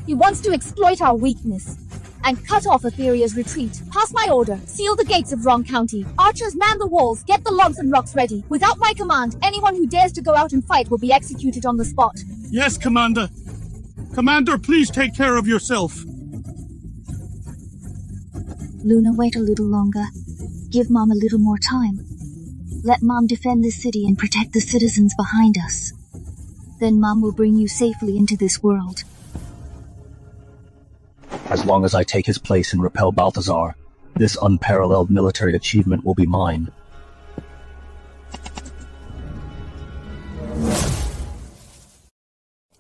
He wants to exploit our weakness and cut off Etheria's retreat. Pass my order. Seal the gates of Wrong County. Archers, man the walls. Get the logs and rocks ready. Without my command, anyone who dares to go out and fight will be executed on the spot. Yes, Commander. Commander, please take care of yourself. Luna, wait a little longer. Give Mom a little more time. Let Mom defend the city and protect the citizens behind us. Then Mom will bring you safely into this world. As long as I take his place and repel Balthazar, this unparalleled military achievement will be mine.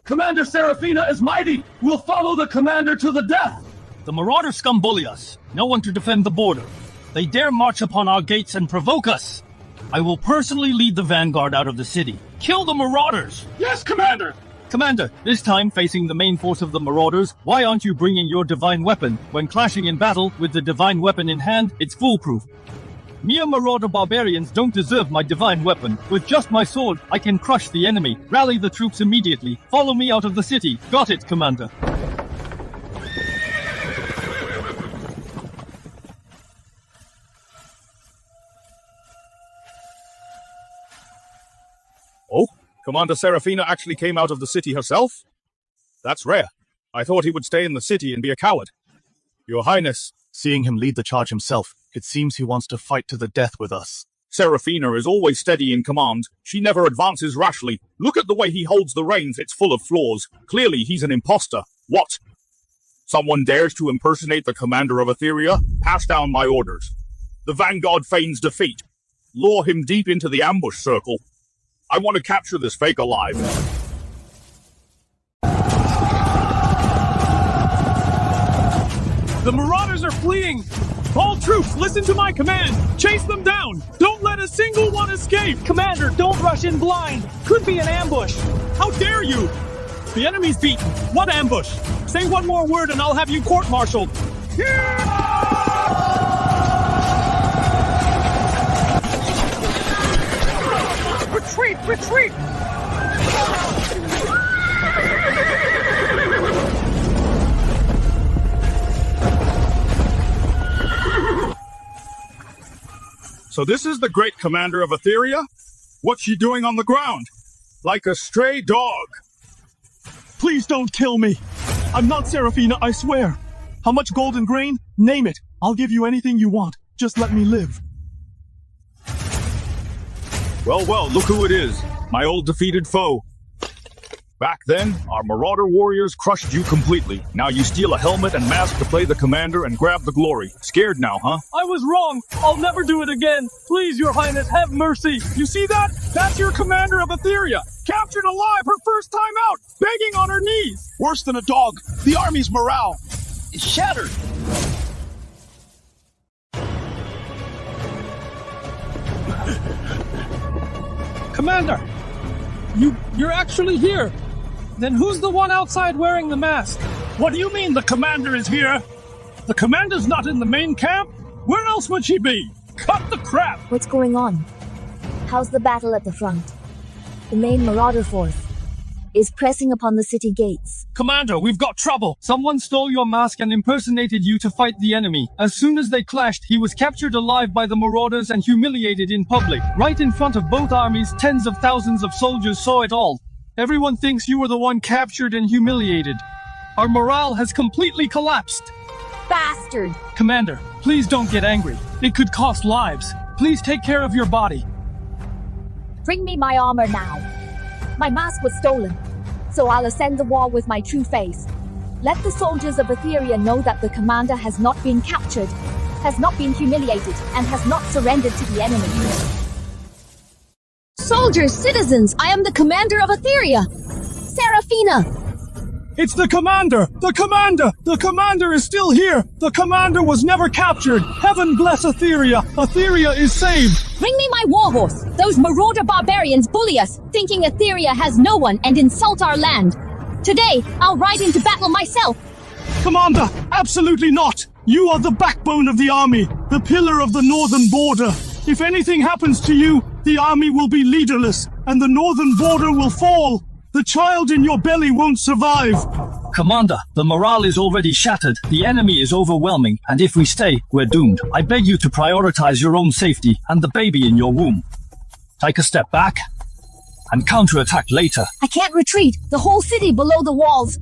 Commander Seraphina is mighty! We'll follow the commander to the death! The marauder scum bully us. No one to defend the border. They dare march upon our gates and provoke us. I will personally lead the vanguard out of the city. Kill the marauders! Yes, Commander! Commander, this time facing the main force of the marauders, why aren't you bringing your divine weapon? When clashing in battle with the divine weapon in hand, it's foolproof. Mere marauder barbarians don't deserve my divine weapon. With just my sword, I can crush the enemy. Rally the troops immediately. Follow me out of the city. Got it, Commander. Oh, Commander Seraphina actually came out of the city herself? That's rare. I thought he would stay in the city and be a coward. Your Highness. Seeing him lead the charge himself, it seems he wants to fight to the death with us. Seraphina is always steady in command. She never advances rashly. Look at the way he holds the reins. It's full of flaws. Clearly, he's an imposter. What? Someone dares to impersonate the commander of Etheria? Pass down my orders. The vanguard feigns defeat. Lure him deep into the ambush circle. I want to capture this fake alive. The marauders are fleeing! All troops, listen to my command! Chase them down! Don't let a single one escape! Commander, don't rush in blind! Could be an ambush! How dare you! The enemy's beaten! What ambush? Say one more word and I'll have you court-martialed! Retreat! Retreat! So this is the great commander of Etheria? What's she doing on the ground? Like a stray dog. Please don't kill me. I'm not Seraphina, I swear. How much gold and grain? Name it. I'll give you anything you want. Just let me live. Well, look who it is. My old defeated foe. Back then, our marauder warriors crushed you completely. Now you steal a helmet and mask to play the commander and grab the glory. Scared now, huh? I was wrong! I'll never do it again! Please, your highness, have mercy! You see that? That's your commander of Etheria! Captured alive her first time out! Begging on her knees! Worse than a dog, the army's morale is shattered. Commander! You're actually here! Then who's the one outside wearing the mask? What do you mean the commander is here? The commander's not in the main camp? Where else would she be? Cut the crap! What's going on? How's the battle at the front? The main marauder force is pressing upon the city gates. Commander, we've got trouble! Someone stole your mask and impersonated you to fight the enemy. As soon as they clashed, he was captured alive by the marauders and humiliated in public. Right in front of both armies, tens of thousands of soldiers saw it all. Everyone thinks you were the one captured and humiliated. Our morale has completely collapsed. Bastard! Commander, please don't get angry. It could cost lives. Please take care of your body. Bring me my armor now. My mask was stolen, so I'll ascend the wall with my true face. Let the soldiers of Etheria know that the commander has not been captured, has not been humiliated, and has not surrendered to the enemy. Soldiers, citizens, I am the commander of Etheria! Seraphina! It's the commander! The commander! The commander is still here! The commander was never captured! Heaven bless Etheria! Etheria is saved! Bring me my warhorse! Those marauder barbarians bully us, thinking Etheria has no one and insult our land. Today, I'll ride into battle myself! Commander, absolutely not! You are the backbone of the army, the pillar of the northern border. If anything happens to you, the army will be leaderless, and the northern border will fall. The child in your belly won't survive. Commander, the morale is already shattered. The enemy is overwhelming, and if we stay, we're doomed. I beg you to prioritize your own safety and the baby in your womb. Take a step back and counterattack later. I can't retreat. The whole city below the walls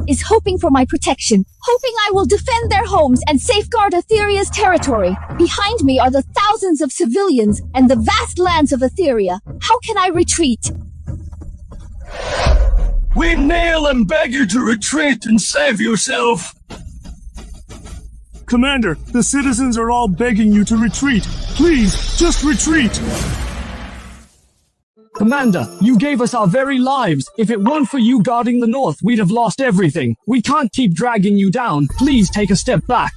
is hoping for my protection, hoping I will defend their homes and safeguard Etheria's territory. Behind me are the thousands of civilians and the vast lands of Etheria. How can I retreat? We kneel and beg you to retreat and save yourself. Commander, the citizens are all begging you to retreat. Please, just retreat. Commander, you gave us our very lives. If it weren't for you guarding the north, we'd have lost everything. We can't keep dragging you down. Please take a step back.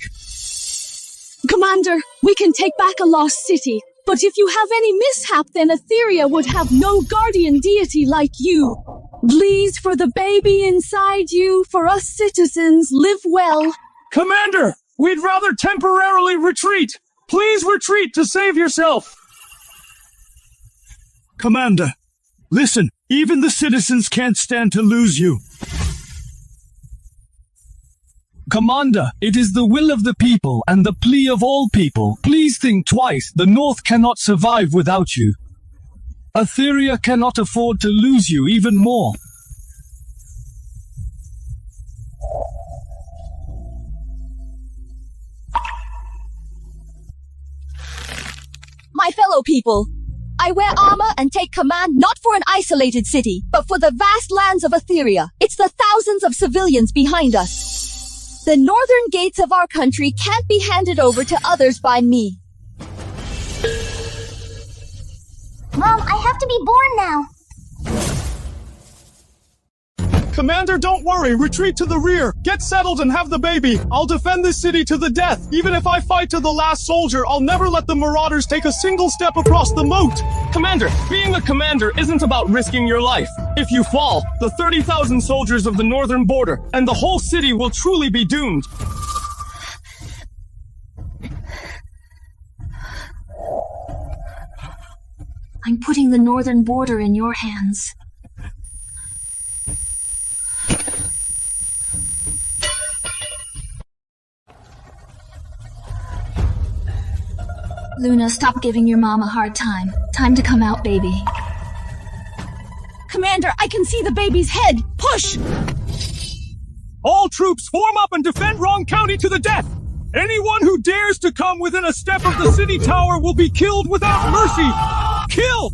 Commander, we can take back a lost city. But if you have any mishap, then Etheria would have no guardian deity like you. Please, for the baby inside you, for us citizens, live well. Commander, we'd rather temporarily retreat. Please retreat to save yourself. Commander, listen, even the citizens can't stand to lose you. Commander, it is the will of the people and the plea of all people. Please think twice. The North cannot survive without you. Etheria cannot afford to lose you even more. My fellow people, I wear armor and take command not for an isolated city, but for the vast lands of Etheria. It's the thousands of civilians behind us. The northern gates of our country can't be handed over to others by me. Mom, I have to be born now. Commander, don't worry. Retreat to the rear. Get settled and have the baby. I'll defend this city to the death. Even if I fight to the last soldier, I'll never let the marauders take a single step across the moat. Commander, being a commander isn't about risking your life. If you fall, the 30,000 soldiers of the northern border and the whole city will truly be doomed. I'm putting the northern border in your hands. Luna, stop giving your mom a hard time. Time to come out, baby. Commander, I can see the baby's head. Push! All troops form up and defend Wrong County to the death. Anyone who dares to come within a step of the city tower will be killed without mercy. Kill!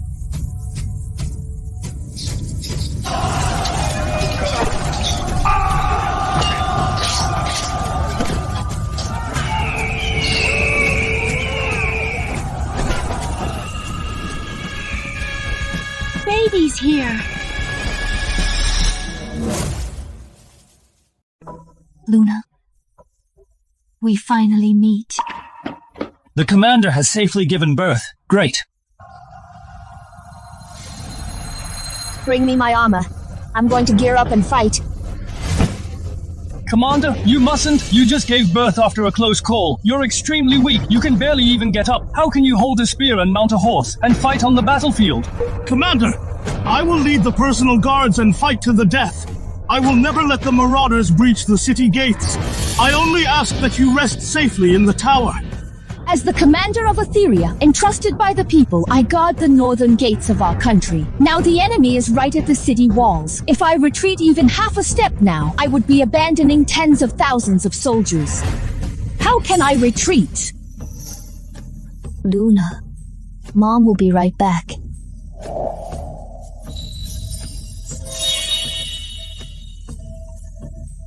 Baby's here. Luna, we finally meet. The commander has safely given birth. Great. Bring me my armor. I'm going to gear up and fight. Commander, you mustn't. You just gave birth after a close call. You're extremely weak. You can barely even get up. How can you hold a spear and mount a horse and fight on the battlefield? Commander, I will lead the personal guards and fight to the death. I will never let the marauders breach the city gates. I only ask that you rest safely in the tower. As the commander of Etheria, entrusted by the people, I guard the northern gates of our country. Now the enemy is right at the city walls. If I retreat even half a step now, I would be abandoning tens of thousands of soldiers. How can I retreat? Luna, Mom will be right back.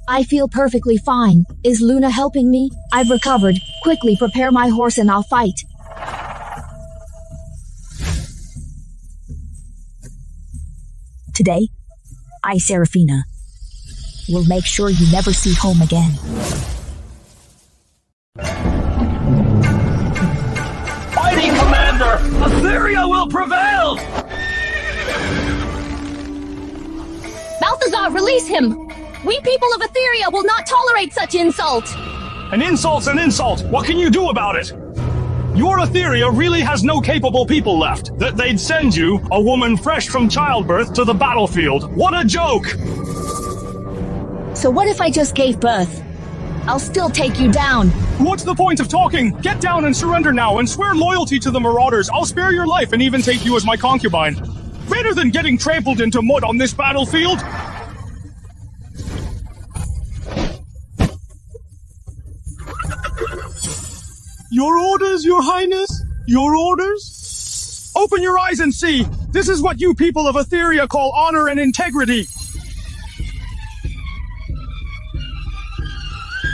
I feel perfectly fine. Is Luna helping me? I've recovered. Quickly prepare my horse and I'll fight. Today, I, Seraphina, will make sure you never see home again. Fighting, Commander! Etheria will prevail! Balthazar, release him! We people of Etheria will not tolerate such insult! An insult's an insult! What can you do about it? Your Etheria really has no capable people left. That they'd send you, a woman fresh from childbirth, to the battlefield. What a joke! So what if I just gave birth? I'll still take you down. What's the point of talking? Get down and surrender now and swear loyalty to the marauders. I'll spare your life and even take you as my concubine. Better than getting trampled into mud on this battlefield. Your orders, Your Highness? Your orders? Open your eyes and see. This is what you people of Etheria call honor and integrity.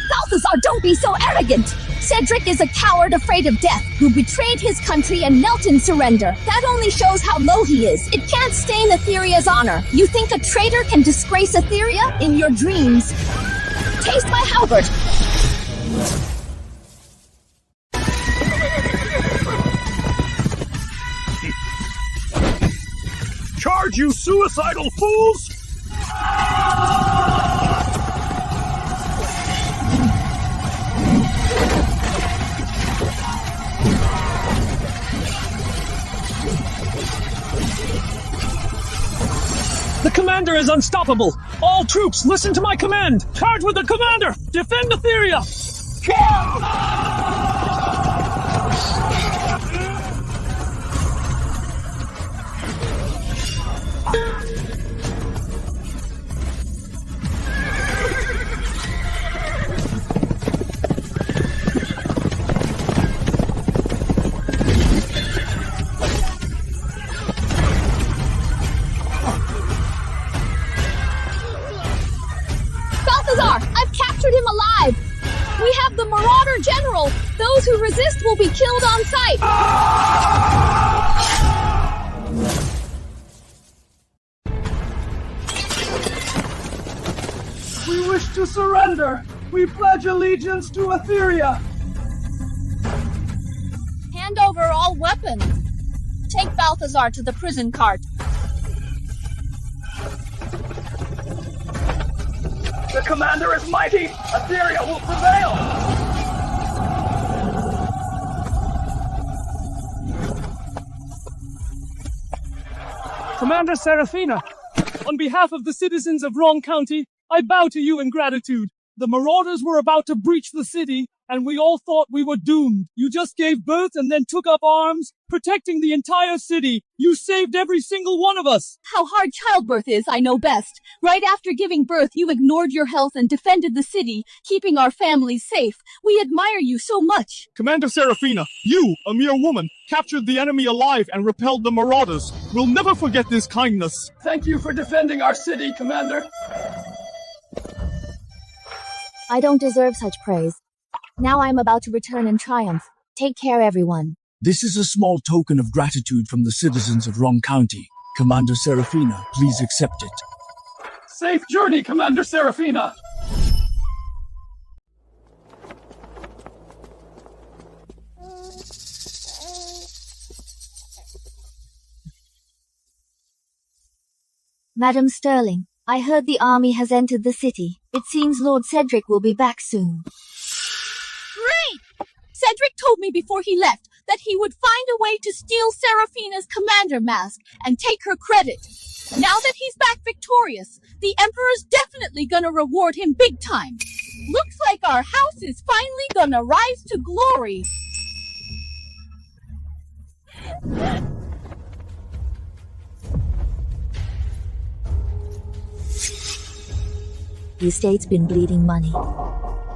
Balthazar, Balthazar, don't be so arrogant! Cedric is a coward afraid of death, who betrayed his country and knelt in surrender. That only shows how low he is. It can't stain Etheria's honor. You think a traitor can disgrace Etheria? In your dreams. Taste my halberd! Charge, you suicidal fools! The commander is unstoppable! All troops, listen to my command! Charge with the commander! Defend Etheria! Balthazar, I've captured him alive! We have the Marauder General! Those who resist will be killed on sight! We wish to surrender! We pledge allegiance to Etheria! Hand over all weapons. Take Balthazar to the prison cart. The commander is mighty! Etheria will prevail! Commander Seraphina, on behalf of the citizens of Wrong County, I bow to you in gratitude. The marauders were about to breach the city, and we all thought we were doomed. You just gave birth and then took up arms, protecting the entire city. You saved every single one of us. How hard childbirth is, I know best. Right after giving birth, you ignored your health and defended the city, keeping our families safe. We admire you so much. Commander Seraphina, you, a mere woman, captured the enemy alive and repelled the marauders. We'll never forget this kindness. Thank you for defending our city, Commander. I don't deserve such praise. Now I'm about to return in triumph. Take care, everyone. This is a small token of gratitude from the citizens of Wrong County. Commander Seraphina, please accept it. Safe journey, Commander Seraphina! Madam Sterling, I heard the army has entered the city. It seems Lord Cedric will be back soon. Great! Cedric told me before he left that he would find a way to steal Seraphina's commander mask and take her credit. Now that he's back victorious, the Emperor's definitely gonna reward him big time. Looks like our house is finally gonna rise to glory. The estate's been bleeding money.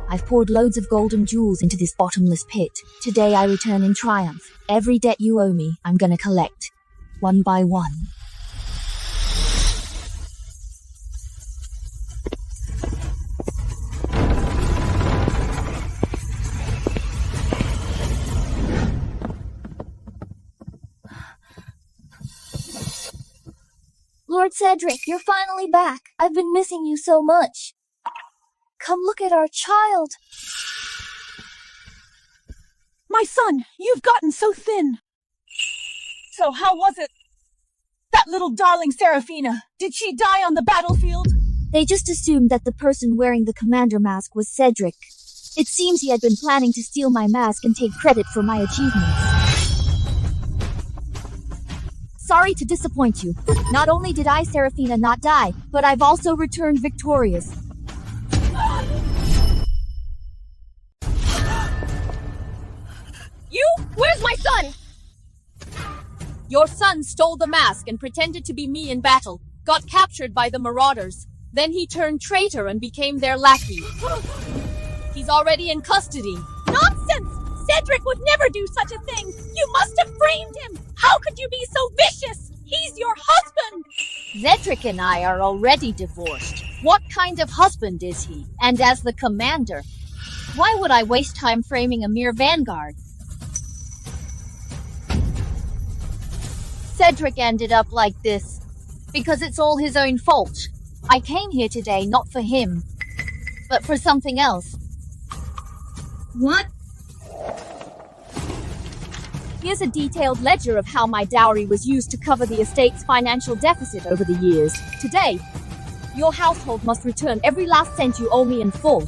I've poured loads of golden jewels into this bottomless pit. Today I return in triumph. Every debt you owe me, I'm gonna collect. One by one. Lord Cedric, you're finally back. I've been missing you so much. Come look at our child. My son, you've gotten so thin. So how was it? That little darling Seraphina, did she die on the battlefield? They just assumed that the person wearing the commander mask was Cedric. It seems he had been planning to steal my mask and take credit for my achievements. Sorry to disappoint you. Not only did I, Seraphina, not die, but I've also returned victorious. You? Where's my son? Your son stole the mask and pretended to be me in battle, got captured by the marauders. Then he turned traitor and became their lackey. He's already in custody. Nonsense! Cedric would never do such a thing! You must have framed him! How could you be so vicious? He's your husband! Cedric and I are already divorced. What kind of husband is he? And as the commander, Why would I waste time framing a mere vanguard? Cedric ended up like this because it's all his own fault. I came here today not for him, but for something else. What? Here's a detailed ledger of how my dowry was used to cover the estate's financial deficit over the years. Today, your household must return every last cent you owe me in full.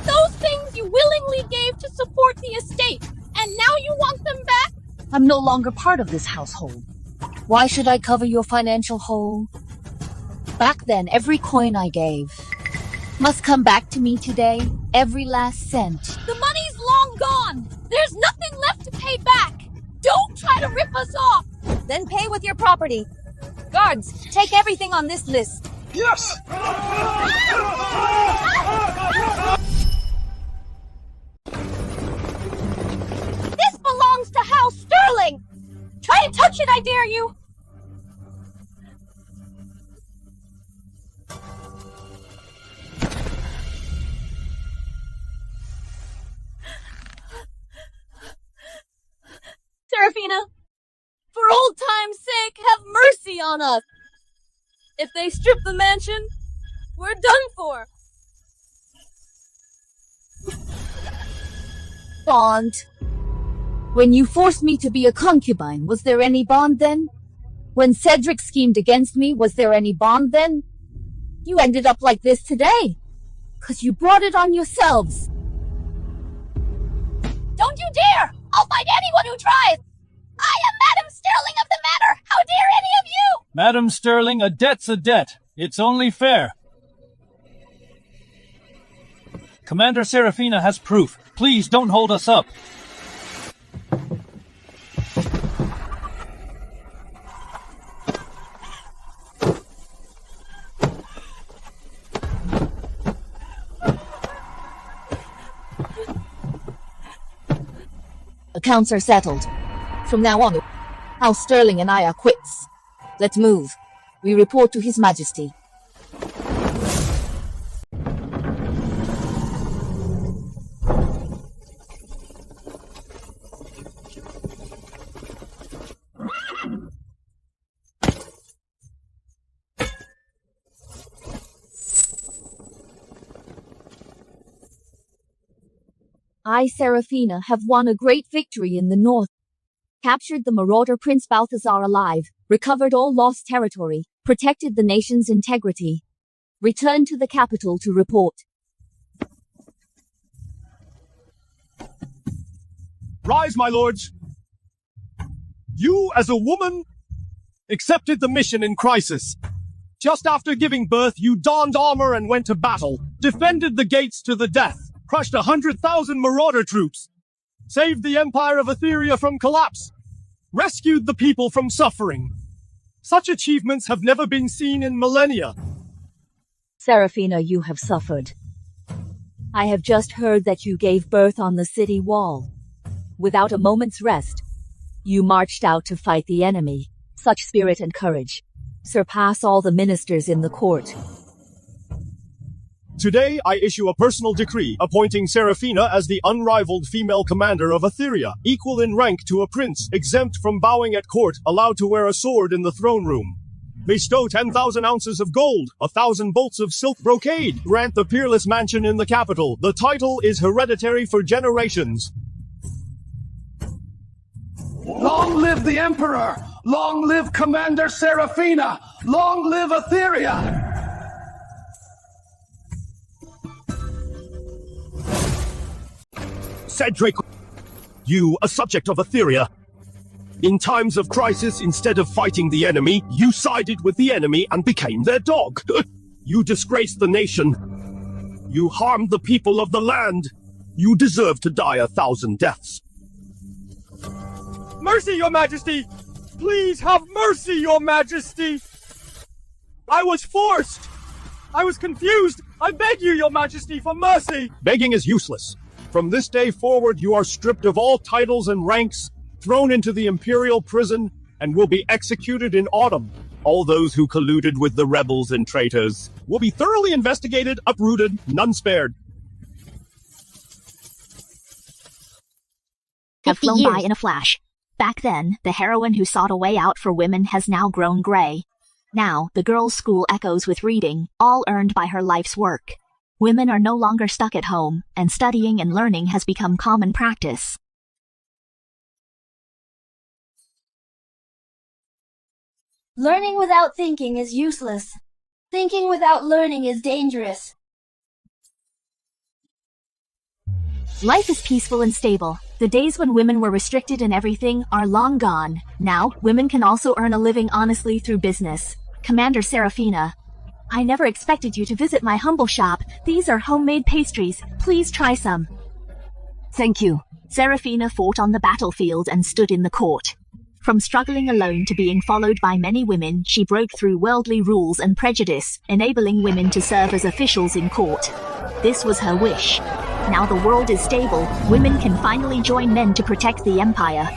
Those things you willingly gave to support the estate, and now you want them back? I'm no longer part of this household. Why should I cover your financial hole? Back then, every coin I gave must come back to me today, every last cent. The money's long gone! There's nothing left to pay back! Don't try to rip us off! Then pay with your property. Guards, take everything on this list. Yes! This belongs to House Sterling! Try and touch it, I dare you! Seraphina, for old time's sake, have mercy on us! If they strip the mansion, we're done for! Bond. When you forced me to be a concubine, was there any bond then? When Cedric schemed against me, was there any bond then? You ended up like this today, 'cause you brought it on yourselves. Don't you dare! I'll fight anyone who tries! I am Madam Sterling of the Manor! How dare any of you! Madam Sterling, a debt's a debt. It's only fair. Commander Seraphina has proof. Please don't hold us up. Accounts are settled. From now on, House Sterling and I are quits. Let's move. We report to His Majesty. I, Seraphina, have won a great victory in the north. Captured the marauder Prince Balthazar alive, recovered all lost territory, protected the nation's integrity. Returned to the capital to report. Rise, my lords. You, as a woman, accepted the mission in crisis. Just after giving birth, you donned armor and went to battle, defended the gates to the death, crushed 100,000 marauder troops, saved the empire of Etheria from collapse, rescued the people from suffering. Such achievements have never been seen in millennia. Seraphina, you have suffered. I have just heard that you gave birth on the city wall. Without a moment's rest, you marched out to fight the enemy. Such spirit and courage surpass all the ministers in the court. Today, I issue a personal decree appointing Seraphina as the unrivaled female commander of Etheria, equal in rank to a prince, exempt from bowing at court, allowed to wear a sword in the throne room. Bestow 10,000 ounces of gold, 1,000 bolts of silk brocade, grant the peerless mansion in the capital. The title is hereditary for generations. Long live the Emperor! Long live Commander Seraphina! Long live Etheria! Cedric, you, a subject of Etheria. In times of crisis, instead of fighting the enemy, you sided with the enemy and became their dog. You disgraced the nation. You harmed the people of the land. You deserve to die 1,000 deaths. Mercy, Your Majesty! Please have mercy, Your Majesty! I was forced! I was confused! I beg you, Your Majesty, for mercy! Begging is useless. From this day forward, you are stripped of all titles and ranks, thrown into the imperial prison, and will be executed in autumn. All those who colluded with the rebels and traitors will be thoroughly investigated, uprooted, none spared. Have flown by in a flash. Back then, the heroine who sought a way out for women has now grown gray. Now, the girls' school echoes with reading, all earned by her life's work. Women are no longer stuck at home, and studying and learning has become common practice. Learning without thinking is useless. Thinking without learning is dangerous. Life is peaceful and stable. The days when women were restricted in everything are long gone. Now, women can also earn a living honestly through business. Commander Seraphina, I never expected you to visit my humble shop. These are homemade pastries. Please try some. Thank you. Seraphina fought on the battlefield and stood in the court. From struggling alone to being followed by many women, she broke through worldly rules and prejudice, enabling women to serve as officials in court. This was her wish. Now the world is stable, women can finally join men to protect the empire.